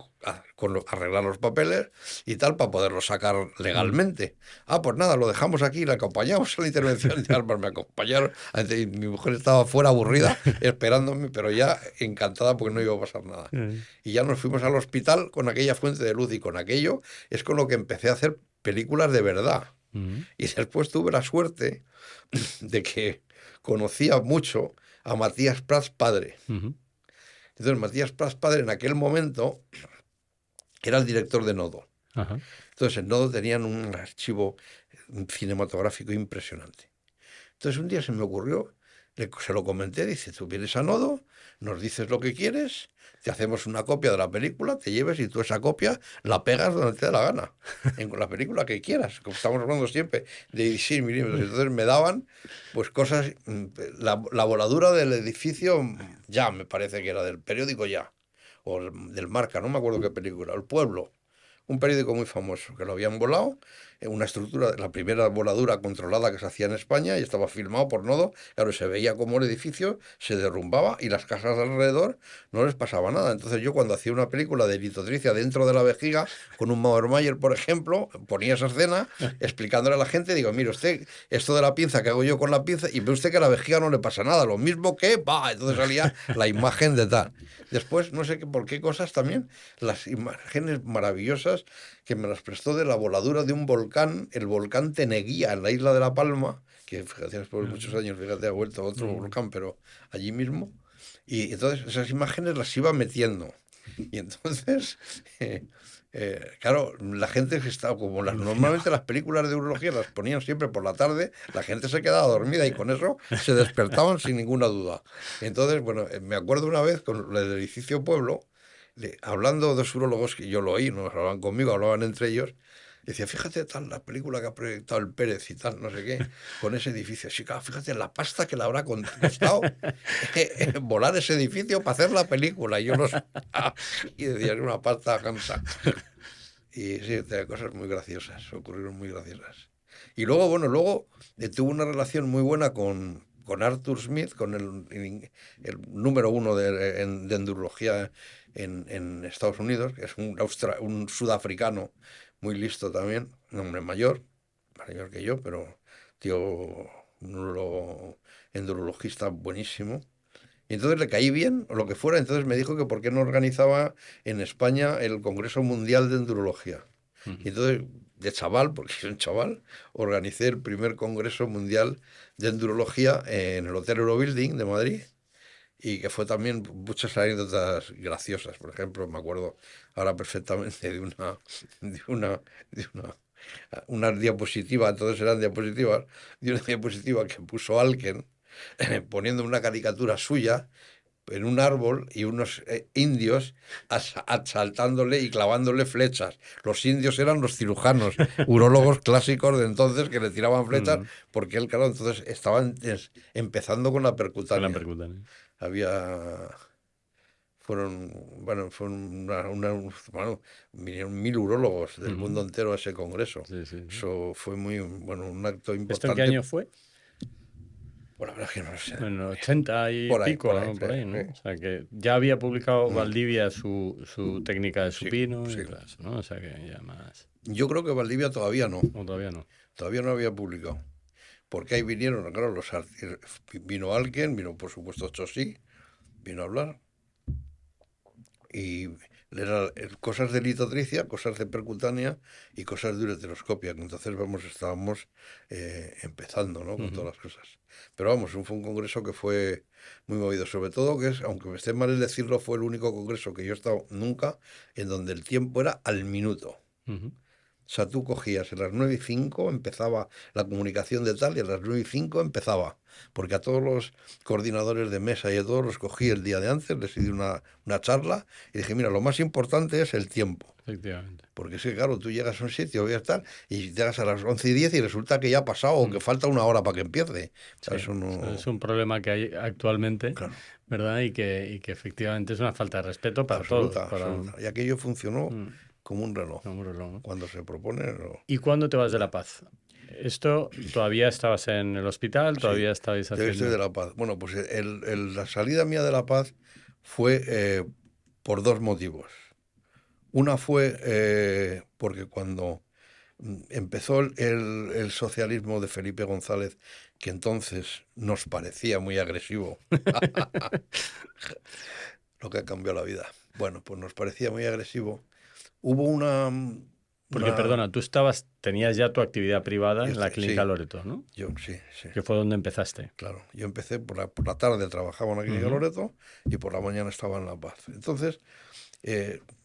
arreglar los papeles y tal para poderlo sacar legalmente. Ah, pues nada, lo dejamos aquí, le acompañamos a la intervención de armas. Me acompañaron. Y mi mujer estaba fuera aburrida esperándome, pero ya encantada porque no iba a pasar nada. Y ya nos fuimos al hospital con aquella fuente de luz y con aquello es con lo que empecé a hacer películas de verdad. Ujú. Y después tuve la suerte de que conocía mucho a Matías Prats padre. Ujú. Entonces Matías Prats padre en aquel momento era el director de Nodo. Ajá. Entonces en Nodo tenían un archivo cinematográfico impresionante. Entonces un día se me ocurrió, se lo comenté, dice, tú vienes a Nodo, nos dices lo que quieres, te hacemos una copia de la película, te lleves y tú esa copia la pegas donde te dé la gana, en la película que quieras, como estamos hablando siempre de 16 milímetros. Entonces me daban pues cosas, la voladura del edificio Ya, me parece que era del periódico Ya, o del Marca, no me acuerdo qué película, El Pueblo, un periódico muy famoso, que lo habían volado, una estructura, la primera voladura controlada que se hacía en España, y estaba filmado por Nodo. Claro, se veía como el edificio se derrumbaba y las casas alrededor no les pasaba nada. Entonces yo, cuando hacía una película de litotricia dentro de la vejiga, con un Mauermayer, por ejemplo, ponía esa escena explicándole a la gente, digo, mire usted, esto de la pinza que hago yo con la pinza, y ve usted que a la vejiga no le pasa nada, lo mismo que, va, entonces salía la imagen de tal. Después, no sé por qué cosas también, las imágenes maravillosas que me las prestó de la voladura de un volcán, el volcán Teneguía, en la isla de La Palma, que fíjate, después de muchos años, fíjate, ha vuelto otro volcán, pero allí mismo. Y entonces esas imágenes las iba metiendo. Y entonces, claro, la gente que estaba, como normalmente las películas de urología las ponían siempre por la tarde, la gente se quedaba dormida y con eso se despertaban sin ninguna duda. Entonces, bueno, me acuerdo una vez con el edificio Pueblo, hablando dos urólogos, que yo lo oí, no hablaban conmigo, hablaban entre ellos. Decía, fíjate tal, la película que ha proyectado el Pérez y tal, no sé qué, con ese edificio. Sí, claro, fíjate la pasta que le habrá costado volar ese edificio para hacer la película. Y yo los... y decía, es una pasta gansa. Y sí, tenía cosas muy graciosas, ocurrieron muy graciosas. Y luego, bueno, luego tuve una relación muy buena con Arthur Smith, con el número uno de endurología en Estados Unidos, que es un sudafricano muy listo también, un hombre mayor que yo, pero tío, un endurologista buenísimo. Y entonces le caí bien, o lo que fuera, entonces me dijo que por qué no organizaba en España el Congreso Mundial de Endurología. Y entonces, de chaval, porque soy un chaval, organicé el primer Congreso Mundial de Endurología en el Hotel Eurobuilding de Madrid, y que fue también muchas anécdotas graciosas. Por ejemplo, me acuerdo ahora perfectamente de una, de una diapositiva, entonces eran diapositivas, de una diapositiva que puso Alken, poniendo una caricatura suya en un árbol y unos indios asaltándole y clavándole flechas. Los indios eran los cirujanos, urólogos clásicos de entonces, que le tiraban flechas, porque él, claro, entonces estaba empezando con la Con la percutánea. percutánea. Había... bueno, vinieron 1000 urólogos del mundo entero a ese congreso. Sí, sí, sí. Eso fue muy, bueno, un acto ¿Esto en qué importante. año fue? Bueno, la verdad es que no lo sé. En 80 y pico, ¿no? Sí, Por ahí, ¿no? sí. O sea, que ya había publicado Valdivia su técnica de Sí, supino sí. y todo eso, ¿no? O sea, que ya más... Yo creo que Valdivia todavía no. No, todavía no. Todavía no había publicado. Porque ahí vinieron, claro, vino alguien, vino por supuesto Chosí, vino a hablar. Y era cosas de litotricia, cosas de percutánea y cosas de ureteroscopia. Entonces, vamos, estábamos empezando, ¿no? Con todas las cosas. Pero vamos, fue un congreso que fue muy movido. Sobre todo que es, aunque me esté mal el decirlo, fue el único congreso que yo he estado nunca en donde el tiempo era al minuto. O sea, tú cogías a las 9:05, empezaba la comunicación de tal, y a las 9:05 empezaba. Porque a todos los coordinadores de mesa y a todos los cogí el día de antes, les di una charla y dije, mira, lo más importante es el tiempo. Efectivamente. Porque es que, claro, tú llegas a un sitio, voy a estar, y llegas a las 11:10 y resulta que ya ha pasado o que falta una hora para que empiece. O sea, Sí, eso no... es un problema que hay actualmente, Claro, ¿verdad? Y que efectivamente es una falta de respeto para todos. absoluta, absoluta. Y aquello funcionó Mm, como un reloj. como un reloj, ¿no? Cuando se propone... ¿Y cuándo te vas de La Paz? ¿Esto todavía estabas en el hospital? Sí, ¿Todavía estabais yo estoy de haciendo...? La Paz. Bueno, pues la salida mía de La Paz fue por dos motivos. Una fue porque cuando empezó el socialismo de Felipe González, que entonces nos parecía muy agresivo, lo que ha cambiado la vida. Bueno, pues nos parecía muy agresivo. Hubo Porque, una... perdona, tenías ya tu actividad privada en la Clínica Sí, Loreto, ¿no? yo sí, sí. Que fue donde empezaste. Claro, yo empecé por la tarde, trabajaba en la Clínica Loreto y por la mañana estaba en La Paz. Entonces,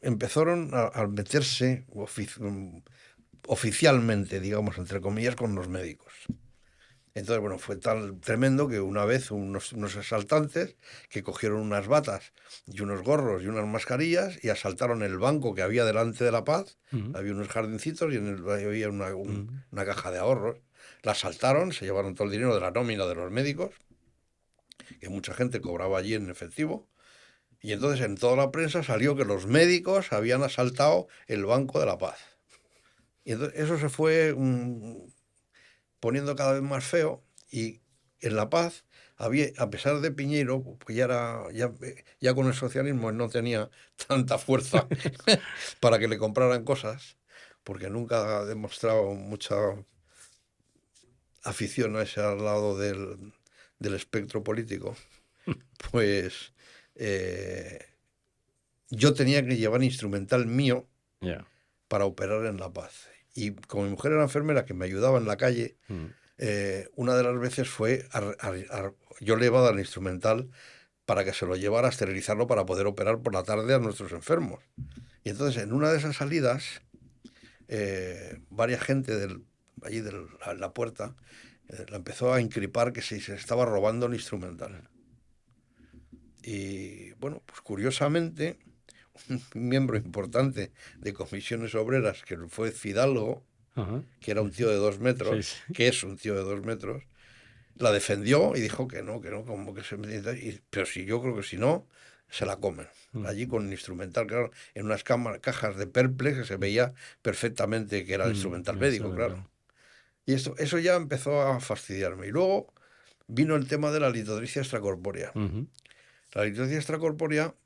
empezaron a meterse oficialmente, digamos, entre comillas, con los médicos. Entonces, bueno, fue tan tremendo que una vez unos asaltantes que cogieron unas batas y unos gorros y unas mascarillas y asaltaron el banco que había delante de La Paz. Había unos jardincitos y había una caja de ahorros. La asaltaron, se llevaron todo el dinero de la nómina de los médicos, que mucha gente cobraba allí en efectivo, Y entonces en toda la prensa salió que los médicos habían asaltado el Banco de la Paz. Y entonces eso se fue poniendo cada vez más feo y en La Paz había, a pesar de Piñeiro, pues ya con el socialismo no tenía tanta fuerza para que le compraran cosas, porque nunca ha demostrado mucha afición a ese lado del espectro político, pues yo tenía que llevar instrumental mío Ya. para operar en La Paz. Y como mi mujer era enfermera que me ayudaba en la calle, una de las veces fue, yo le iba a dar el instrumental para que se lo llevara a esterilizarlo para poder operar por la tarde a nuestros enfermos. Y entonces en una de esas salidas, varias gente allí de la puerta la empezó a incripar que se estaba robando el instrumental. Y bueno, pues curiosamente, un miembro importante de Comisiones Obreras, que fue Fidalgo, Ajá. que era un tío de 2 metros, Sí, sí. que es un tío de 2 metros, la defendió y dijo que no, como que pero si yo creo que si no, se la comen. Allí con el instrumental, claro, en unas cajas de Perplex que se veía perfectamente que era el instrumental médico, claro. Y eso ya empezó a fastidiarme. Y luego vino el tema de la litodricia extracorpórea. Ujú. La litodricia extracorpórea,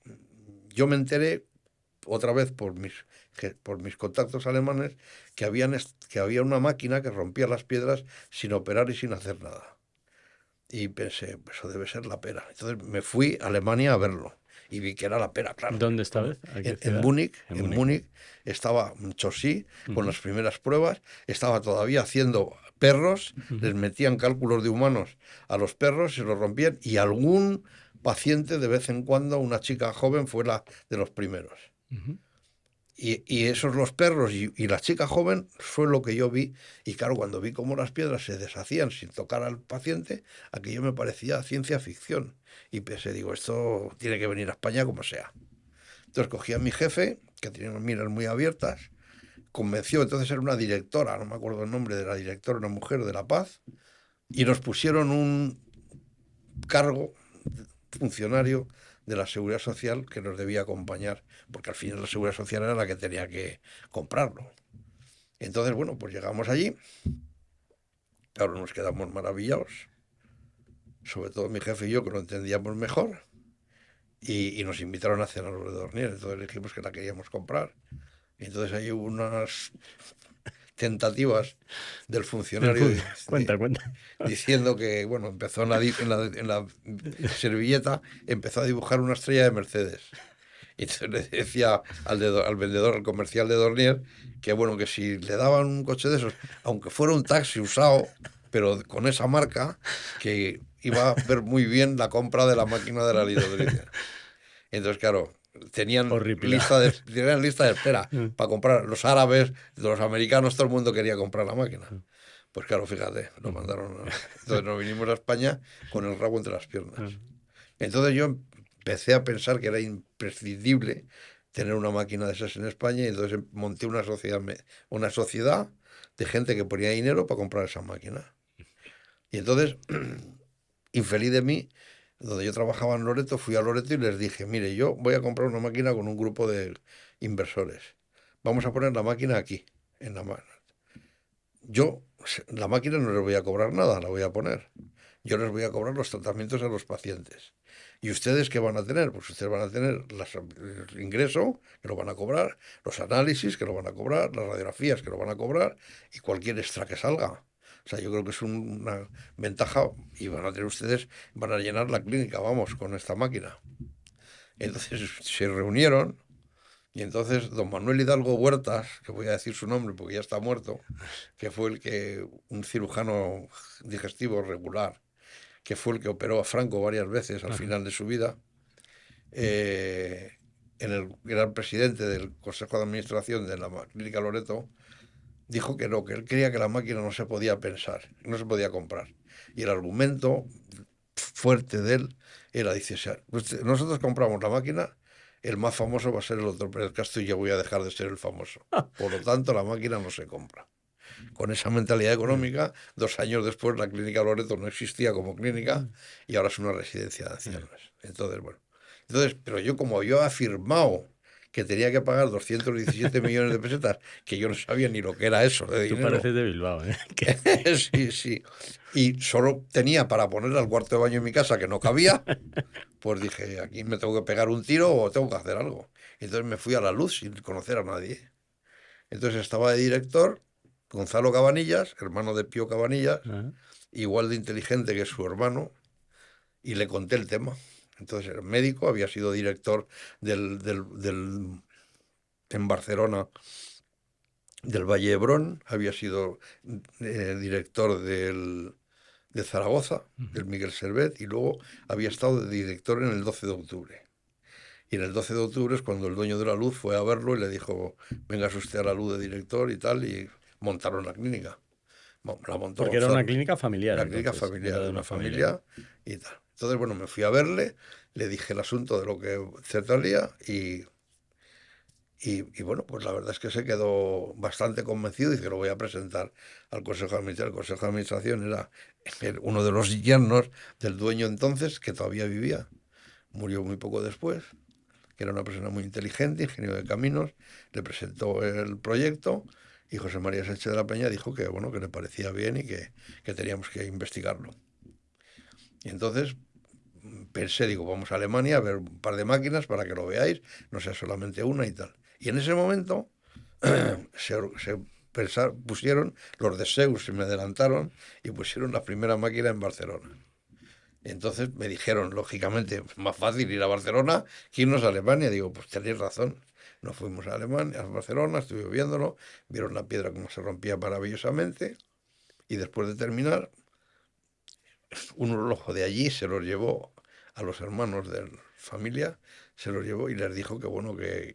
yo me enteré otra vez por mis contactos alemanes que había una máquina que rompía las piedras sin operar y sin hacer nada. Y pensé, eso debe ser la pera. Entonces me fui a Alemania a verlo y vi que era la pera, claro. ¿Dónde esta vez? ¿A qué En ciudad? Múnich, En en Múnich. Múnich estaba Chaussy con Ujú. las primeras pruebas, estaba todavía haciendo perros, Ujú. les metían cálculos de humanos a los perros, se los rompían y algún paciente de vez en cuando, una chica joven, fue la de los primeros. Ujú. Y esos los perros y la chica joven fue lo que yo vi. Y claro, cuando vi cómo las piedras se deshacían sin tocar al paciente, aquello me parecía ciencia ficción. Y pensé, digo, esto tiene que venir a España como sea. Entonces cogí a mi jefe, que tenía unas miras muy abiertas, convenció, entonces era una directora, no me acuerdo el nombre de la directora, una mujer de La Paz, y nos pusieron un cargo funcionario de la Seguridad Social que nos debía acompañar, porque al final la Seguridad Social era la que tenía que comprarlo. Entonces, bueno, pues llegamos allí, claro, nos quedamos maravillados, sobre todo mi jefe y yo, que lo entendíamos mejor, y nos invitaron a cenar los de Dornier, entonces dijimos que la queríamos comprar. Y entonces ahí hubo unas tentativas del funcionario Cuenta, cuenta. diciendo que, bueno, empezó en la servilleta, empezó a dibujar una estrella de Mercedes. Y entonces le decía al vendedor, al comercial de Dornier, que bueno, que si le daban un coche de esos, aunque fuera un taxi usado, pero con esa marca, que iba a ver muy bien la compra de la máquina de la litodricia. Entonces, claro, Horripilado. tenían lista de espera para comprar. Los árabes, los americanos, todo el mundo quería comprar la máquina. Pues claro, fíjate, lo mandaron. Entonces nos vinimos a España con el rabo entre las piernas. Entonces yo empecé a pensar que era imprescindible tener una máquina de esas en España y entonces monté una sociedad de gente que ponía dinero para comprar esa máquina. Y entonces, infeliz de mí, donde yo trabajaba en Loreto, fui a Loreto y les dije, mire, yo voy a comprar una máquina con un grupo de inversores. Vamos a poner la máquina aquí, en la mano. Yo, la máquina no les voy a cobrar nada, la voy a poner. Yo les voy a cobrar los tratamientos a los pacientes. ¿Y ustedes qué van a tener? Pues ustedes van a tener el ingreso, que lo van a cobrar, los análisis, que lo van a cobrar, las radiografías, que lo van a cobrar, y cualquier extra que salga. O sea, yo creo que es una ventaja y van a tener ustedes, van a llenar la clínica, vamos, con esta máquina. Entonces se reunieron y entonces don Manuel Hidalgo Huertas, que voy a decir su nombre porque ya está muerto, que fue un cirujano digestivo regular, que fue el que operó a Franco varias veces al Ajá. final de su vida, era el presidente del Consejo de Administración de la Clínica Loreto, dijo que no, que él creía que la máquina no se podía pensar, no se podía comprar. Y el argumento fuerte de él era, dice, o sea, nosotros compramos la máquina, el más famoso va a ser el doctor Pérez Castro y yo voy a dejar de ser el famoso. Por lo tanto, la máquina no se compra. Con esa mentalidad económica, 2 años después la clínica Loreto no existía como clínica y ahora es una residencia de ancianos. Entonces, bueno, Entonces, pero yo como yo he afirmado que tenía que pagar 217 millones de pesetas, que yo no sabía ni lo que era eso de Tú dinero. pareces de Bilbao, ¿eh? Sí, sí. Y solo tenía para poner al cuarto de baño en mi casa que no cabía, pues dije, aquí me tengo que pegar un tiro o tengo que hacer algo. Entonces me fui a la luz sin conocer a nadie. Entonces estaba de director Gonzalo Cabanillas, hermano de Pío Cabanillas, Ajá. igual de inteligente que su hermano, y le conté el tema. Entonces era médico, había sido director en Barcelona del Valle Hebrón, había sido director de Zaragoza, del Miguel Servet, y luego había estado de director en el 12 de octubre. Y en el 12 de octubre es cuando el dueño de la luz fue a verlo y le dijo, vengas usted a la luz de director y tal, y montaron la clínica. Bueno, la montó Porque era una Gonzalo. clínica familiar, Una clínica entonces. familiar, Era de de una una familia, ¿no? familia y tal. Entonces, bueno, me fui a verle, le dije el asunto de lo que se traía y bueno, pues la verdad es que se quedó bastante convencido y dice que lo voy a presentar al Consejo de Administración. El Consejo de Administración era uno de los yernos del dueño entonces, que todavía vivía. Murió muy poco después, que era una persona muy inteligente, ingeniero de caminos, le presentó el proyecto y José María Sánchez de la Peña dijo que, bueno, que le parecía bien y que teníamos que investigarlo. Y entonces pensé, digo, vamos a Alemania a ver un par de máquinas para que lo veáis, no sea solamente una y tal. Y en ese momento pusieron los de Zeus, se me adelantaron y pusieron la primera máquina en Barcelona. Y entonces me dijeron, lógicamente, más fácil ir a Barcelona que irnos a Alemania. Digo, pues tenéis razón. Nos fuimos a Alemania, a Barcelona, estuve viéndolo, vieron la piedra como se rompía maravillosamente y después de terminar, un urologo de allí se los llevó a los hermanos de la familia, se los llevó y les dijo que bueno, que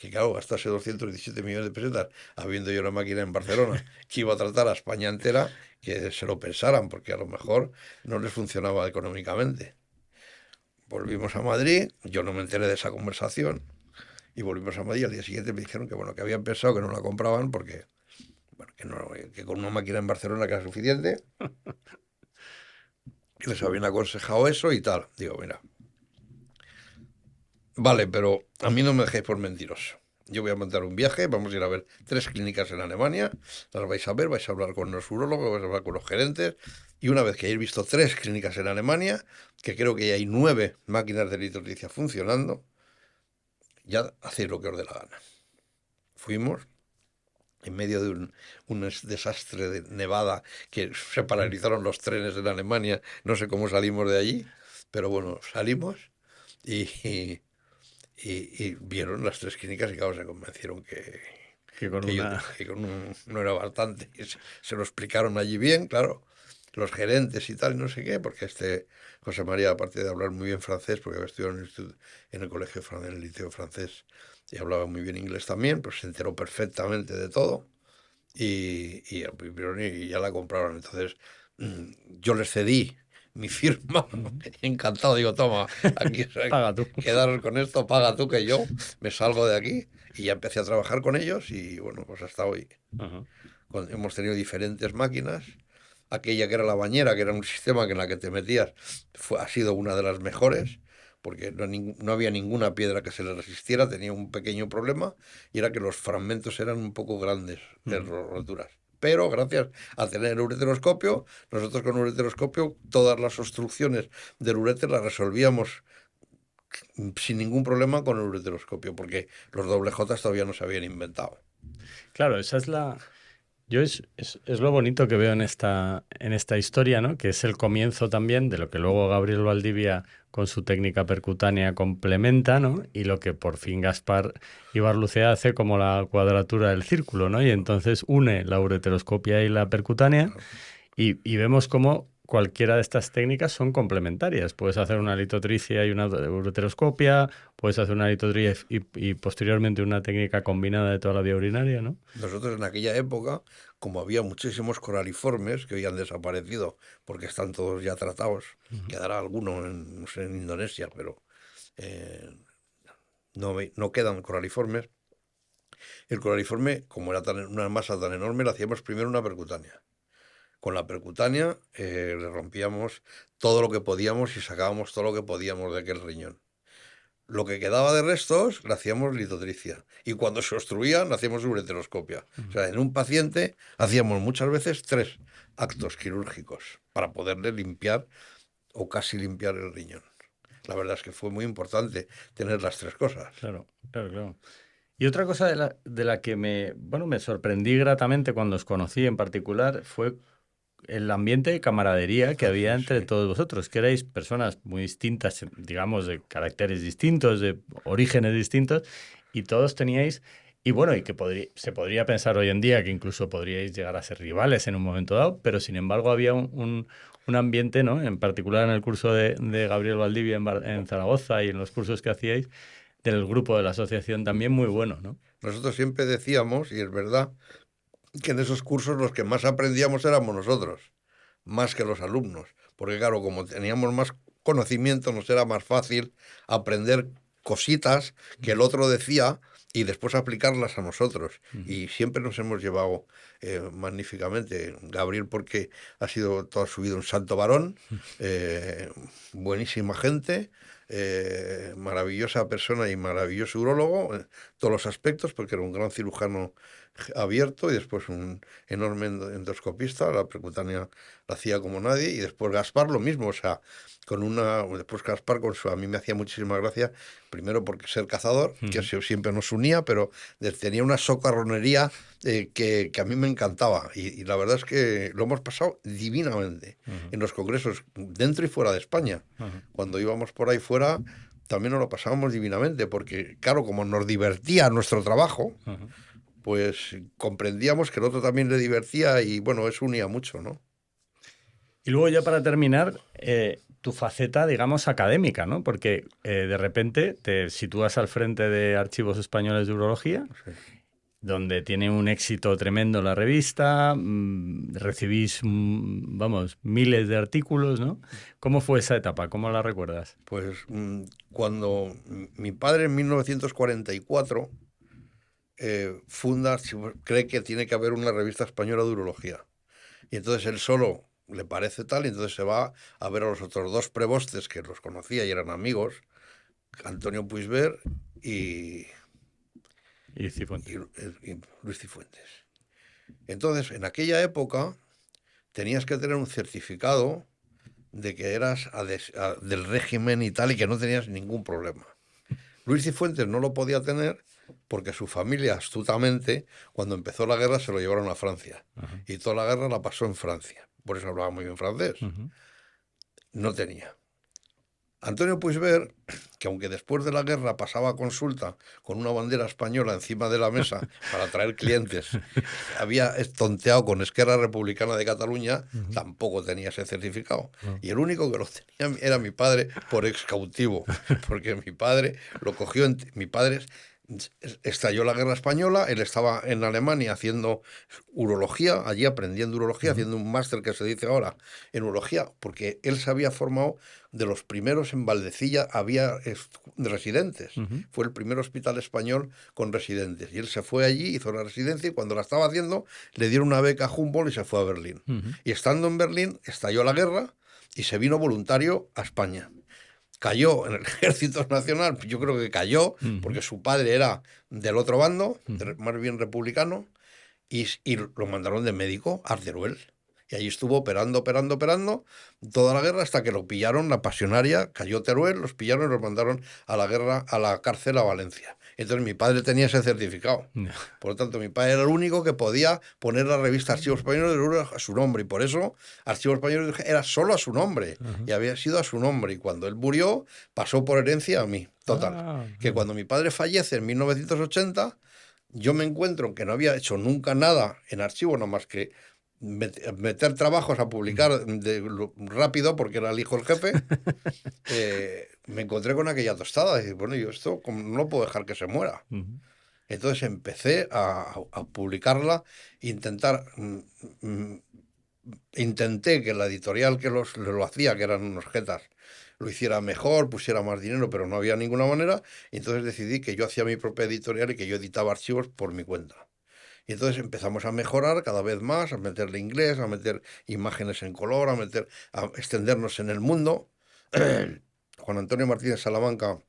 claro, gastase 217 millones de pesetas habiendo yo una máquina en Barcelona que iba a tratar a España entera, que se lo pensaran, porque a lo mejor no les funcionaba económicamente. Volvimos a Madrid, yo no me enteré de esa conversación, y volvimos a Madrid. Al día siguiente me dijeron que bueno, que habían pensado que no la compraban porque bueno, que con una máquina en Barcelona que era suficiente, que les habían aconsejado eso y tal. Digo, mira, vale, pero a mí no me dejéis por mentiroso. Yo voy a montar un viaje, vamos a ir a ver 3 clínicas en Alemania, las vais a ver, vais a hablar con los urólogos, vais a hablar con los gerentes, y una vez que hayáis visto 3 clínicas en Alemania, que creo que ya hay 9 máquinas de litrotricia funcionando, ya hacéis lo que os dé la gana. Fuimos en medio de un desastre de nevada que se paralizaron los trenes en Alemania, no sé cómo salimos de allí, pero bueno, salimos y, y vieron las 3 clínicas y claro, se convencieron Que con que yo una... que con no era bastante. Y se lo explicaron allí bien, claro, los gerentes y tal, y no sé qué, porque José María, aparte de hablar muy bien francés, porque había estudiado en el colegio francés, en el liceo francés, y hablaba muy bien inglés también, pues se enteró perfectamente de todo y ya la compraron. Entonces yo les cedí mi firma, encantado, digo, toma, aquí Paga tú. quedaros con esto, paga tú que yo me salgo de aquí. Y ya empecé a trabajar con ellos y bueno, pues hasta hoy. Ajá. Hemos tenido diferentes máquinas. Aquella que era la bañera, que era un sistema que en la que te metías, ha sido una de las mejores, porque no había ninguna piedra que se le resistiera, tenía un pequeño problema, y era que los fragmentos eran un poco grandes de Ujú. roturas. Pero gracias a tener el ureteroscopio, nosotros con el ureteroscopio todas las obstrucciones del ureter las resolvíamos sin ningún problema con el ureteroscopio, porque los doble J todavía no se habían inventado. Claro, esa es la... Yo es lo bonito que veo en esta historia, ¿no? Que es el comienzo también de lo que luego Gabriel Valdivia con su técnica percutánea complementa, ¿no? Y lo que por fin Gaspar Ibarlucea hace como la cuadratura del círculo, ¿no? Y entonces une la ureteroscopia y la percutánea y vemos cómo cualquiera de estas técnicas son complementarias. Puedes hacer una litotricia y una ureteroscopia, puedes hacer una litotricia y posteriormente una técnica combinada de toda la vía urinaria, ¿no? Nosotros en aquella época, como había muchísimos coraliformes que hoy han desaparecido porque están todos ya tratados, Ujú. quedará alguno no sé, en Indonesia, pero no quedan coraliformes. El coraliforme, como era una masa tan enorme, le hacíamos primero una percutánea. Con la percutánea le rompíamos todo lo que podíamos y sacábamos todo lo que podíamos de aquel riñón. Lo que quedaba de restos le hacíamos litotricia. Y cuando se obstruían, hacíamos ureteroscopia. O sea, en un paciente hacíamos muchas veces 3 actos quirúrgicos para poderle limpiar o casi limpiar el riñón. La verdad es que fue muy importante tener las 3 cosas. Claro, claro, claro. Y otra cosa de la que me sorprendí gratamente cuando os conocí en particular fue el ambiente de camaradería que había entre Sí. todos vosotros, que erais personas muy distintas, digamos, de caracteres distintos, de orígenes distintos, y todos teníais, y bueno, y que se podría pensar hoy en día que incluso podríais llegar a ser rivales en un momento dado, pero sin embargo había un ambiente, ¿no? En particular en el curso de Gabriel Valdivia en Zaragoza y en los cursos que hacíais del grupo de la asociación también muy bueno, ¿no? Nosotros siempre decíamos, y es verdad, que en esos cursos los que más aprendíamos éramos nosotros, más que los alumnos. Porque claro, como teníamos más conocimiento, nos era más fácil aprender cositas que el otro decía y después aplicarlas a nosotros. Y siempre nos hemos llevado magníficamente. Gabriel porque ha sido toda su vida un santo varón, buenísima gente, maravillosa persona y maravilloso urólogo en todos los aspectos, porque era un gran cirujano abierto y después un enorme endoscopista, la percutánea la hacía como nadie, y después Gaspar lo mismo, o sea, después Gaspar a mí me hacía muchísima gracia, primero porque ser cazador, que siempre nos unía, pero tenía una socarronería que a mí me encantaba, y la verdad es que lo hemos pasado divinamente en los congresos, dentro y fuera de España. Cuando íbamos por ahí fuera, también nos lo pasábamos divinamente, porque claro, como nos divertía nuestro trabajo, pues comprendíamos que el otro también le divertía y bueno, eso unía mucho, ¿no? Y luego ya para terminar, tu faceta, digamos, académica, ¿no? Porque de repente te sitúas al frente de Archivos Españoles de Urología, Sí. donde tiene un éxito tremendo la revista, recibís, vamos, miles de artículos, ¿no? ¿Cómo fue esa etapa? ¿Cómo la recuerdas? Pues cuando mi padre en 1944 funda, cree que tiene que haber una revista española de urología. Y entonces él solo le parece tal, y entonces se va a ver a los otros 2 prebostes que los conocía y eran amigos, Antonio Puigvert y, Y Cifuentes. y Luis Cifuentes. Entonces, en aquella época tenías que tener un certificado de que eras del régimen y tal, y que no tenías ningún problema. Luis Cifuentes no lo podía tener porque su familia, astutamente, cuando empezó la guerra, se lo llevaron a Francia. Y toda la guerra la pasó en Francia. Por eso hablaba muy bien francés. No tenía. Antonio Puigvert, que aunque después de la guerra pasaba consulta con una bandera española encima de la mesa para atraer clientes, había estonteado con Esquerra Republicana de Cataluña, tampoco tenía ese certificado. Y el único que lo tenía era mi padre por excautivo, porque mi padre lo cogió, mi padre estalló la guerra española, él estaba en Alemania haciendo urología, allí aprendiendo urología, haciendo un máster que se dice ahora en urología, porque él se había formado de los primeros en Valdecilla, había residentes. Fue el primer hospital español con residentes. Y él se fue allí, hizo la residencia y cuando la estaba haciendo le dieron una beca a Humboldt y se fue a Berlín. Y estando en Berlín estalló la guerra y se vino voluntario a España. Cayó en el Ejército Nacional, yo creo que cayó, porque su padre era del otro bando, más bien republicano, y lo mandaron de médico a Teruel. Y allí estuvo operando toda la guerra hasta que lo pillaron, la pasionaria, cayó Teruel, los pillaron y los mandaron a la guerra, a la cárcel a Valencia. Entonces mi padre tenía ese certificado. Por lo tanto, mi padre era el único que podía poner la revista Archivos Españoles de Urología a su nombre. Y por eso Archivos Españoles de Urología era solo a su nombre. Y había sido a su nombre. Y cuando él murió, pasó por herencia a mí. Total. Que cuando mi padre fallece en 1980, yo me encuentro que no había hecho nunca nada en archivo, no más que meter trabajos a publicar rápido, porque era el hijo del jefe. Me encontré con aquella tostada. Y bueno, yo esto no lo puedo dejar que se muera. Entonces empecé a publicarla, intentar. Intenté que la editorial que lo hacía, que eran unos jetas, lo hiciera mejor, pusiera más dinero, pero no había ninguna manera. Y entonces decidí que yo hacía mi propia editorial y que yo editaba archivos por mi cuenta. Y entonces empezamos a mejorar cada vez más, a meterle inglés, a meter imágenes en color, a extendernos en el mundo. Juan Antonio Martínez Salamanca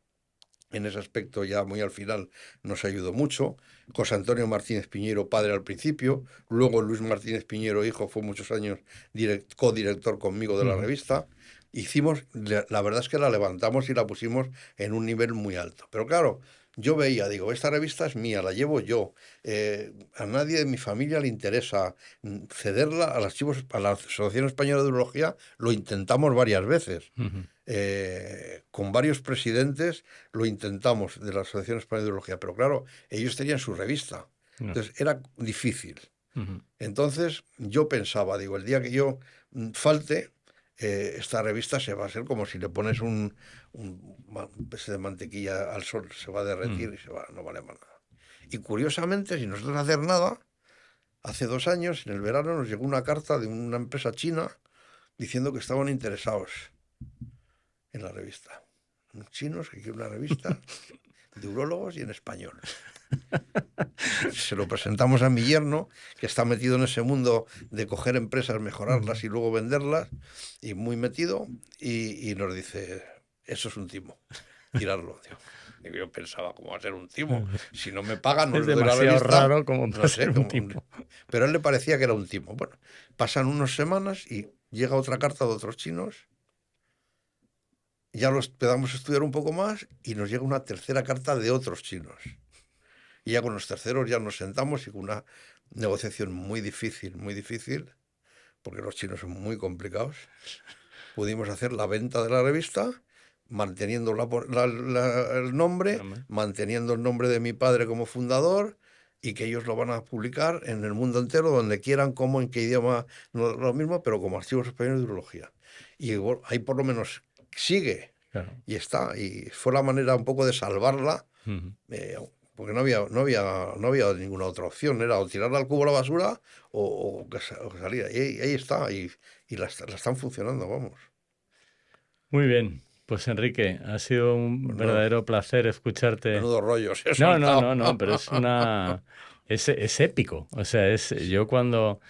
En ese aspecto ya muy al final nos ayudó mucho. José Antonio Martínez Piñero, padre al principio, luego Luis Martínez Piñero, hijo, fue muchos años codirector conmigo de la Ujú. revista. La verdad es que la levantamos y la pusimos en un nivel muy alto. Pero claro, yo veía, digo, esta revista es mía, la llevo yo. A nadie de mi familia le interesa cederla a la Asociación Española de Urología, lo intentamos varias veces. Ujú. Con varios presidentes lo intentamos de la Asociación Española de Urología, pero claro, ellos tenían su revista, No. entonces era difícil. Ujú. Entonces yo pensaba, digo, el día que yo falte, esta revista se va a ser como si le pones un pez de mantequilla al sol, se va a derretir Ujú. y se va, no vale más nada. Y curiosamente, sin nosotros hacer nada, hace 2 años, en el verano, nos llegó una carta de una empresa china diciendo que estaban interesados en la revista. Unos chinos que quieren una revista de urólogos y en español. Se lo presentamos a mi yerno, que está metido en ese mundo de coger empresas, Ujú. mejorarlas y luego venderlas, y muy metido, y nos dice, eso es un timo, tirarlo. Digo, yo pensaba, ¿cómo va a ser un timo? Si no me pagan, no Es les doy la demasiado revista, raro como no para sé ser un cómo. tipo. Pero a él le parecía que era un timo. Bueno, pasan unas semanas y llega otra carta de otros chinos. Ya lo empezamos a estudiar un poco más y nos llega una tercera carta de otros chinos. Y ya con los terceros ya nos sentamos y con una negociación muy difícil, porque los chinos son muy complicados, pudimos hacer la venta de la revista, manteniendo el nombre, Hombre. manteniendo el nombre de mi padre como fundador, y que ellos lo van a publicar en el mundo entero, donde quieran, como, en qué idioma, no lo mismo, pero como Archivos Españoles de Urología. Y bueno, ahí por lo menos sigue Claro. y está. Y fue la manera un poco de salvarla, Ujú. porque no había ninguna otra opción. Era o tirarla al cubo a la basura o que saliera. Y ahí está. Y la están funcionando, vamos. Muy bien. Pues Enrique, ha sido un Pues no, verdadero placer escucharte. menudo rollo se ha No, no, soltado. no, no, pero es una... Es épico. O sea, yo cuando...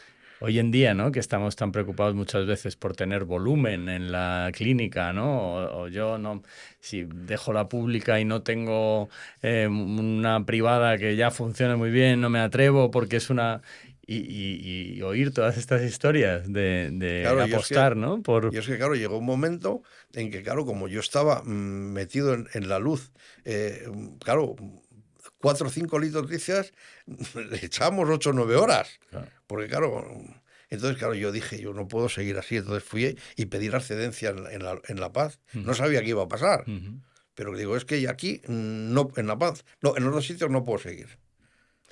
Hoy en día, ¿no? Que estamos tan preocupados muchas veces por tener volumen en la clínica, ¿no? O yo no... Si dejo la pública y no tengo una privada que ya funcione muy bien, no me atrevo porque es una... Y oír todas estas historias de Claro, apostar, ¿no? Por... claro, llegó un momento en que, claro, como yo estaba metido en la luz, claro, 4 o 5 litros le echábamos 8 o 9 horas. Claro. Porque, claro, entonces, claro, yo dije, yo no puedo seguir así. Entonces fui y pedí la excedencia en La Paz. No Ujú. sabía qué iba a pasar. Ujú. Pero digo, es que aquí, no, en La Paz, no, en otros sitios no puedo seguir.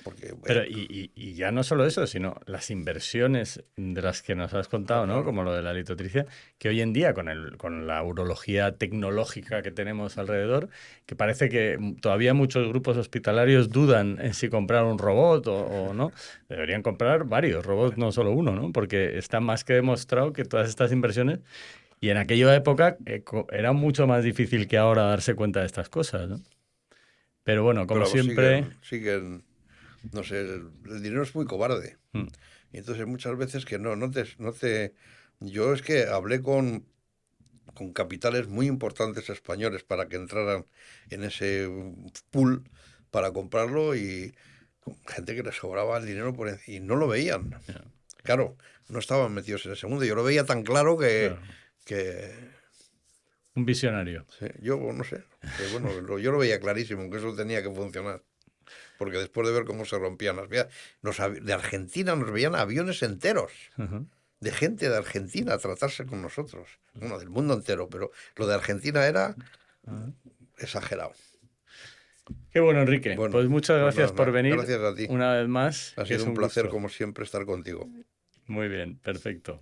Porque, Pero y ya no solo eso, sino las inversiones de las que nos has contado, ¿no? claro, Como lo de la litotricia, que hoy en día con la urología tecnológica que tenemos alrededor, que parece que todavía muchos grupos hospitalarios dudan en si comprar un robot o no. Deberían comprar varios robots, no solo uno, ¿no? Porque está más que demostrado que todas estas inversiones, y en aquella época era mucho más difícil que ahora darse cuenta de estas cosas, ¿no? Pero bueno, como pero vamos, siempre... siguen, no sé, el dinero es muy cobarde. mm, Y entonces muchas veces que yo es que hablé con capitales muy importantes españoles para que entraran en ese pool para comprarlo y con gente que les sobraba el dinero y no lo veían. ya, Claro, no estaban metidos en ese mundo. Yo lo veía tan claro claro, que un visionario. sí, yo no sé, que bueno, yo lo veía clarísimo, que eso tenía que funcionar. Porque después de ver cómo se rompían las vías, de Argentina nos veían aviones enteros Ujú. de gente de Argentina a tratarse con nosotros. Bueno, del mundo entero, pero lo de Argentina era Ah. exagerado. Qué bueno, Enrique. Bueno, Pues muchas pues gracias nada, por nada. venir Gracias a ti. una vez más, Ha que sido es un un placer, gusto. como siempre, estar contigo. Muy bien, perfecto.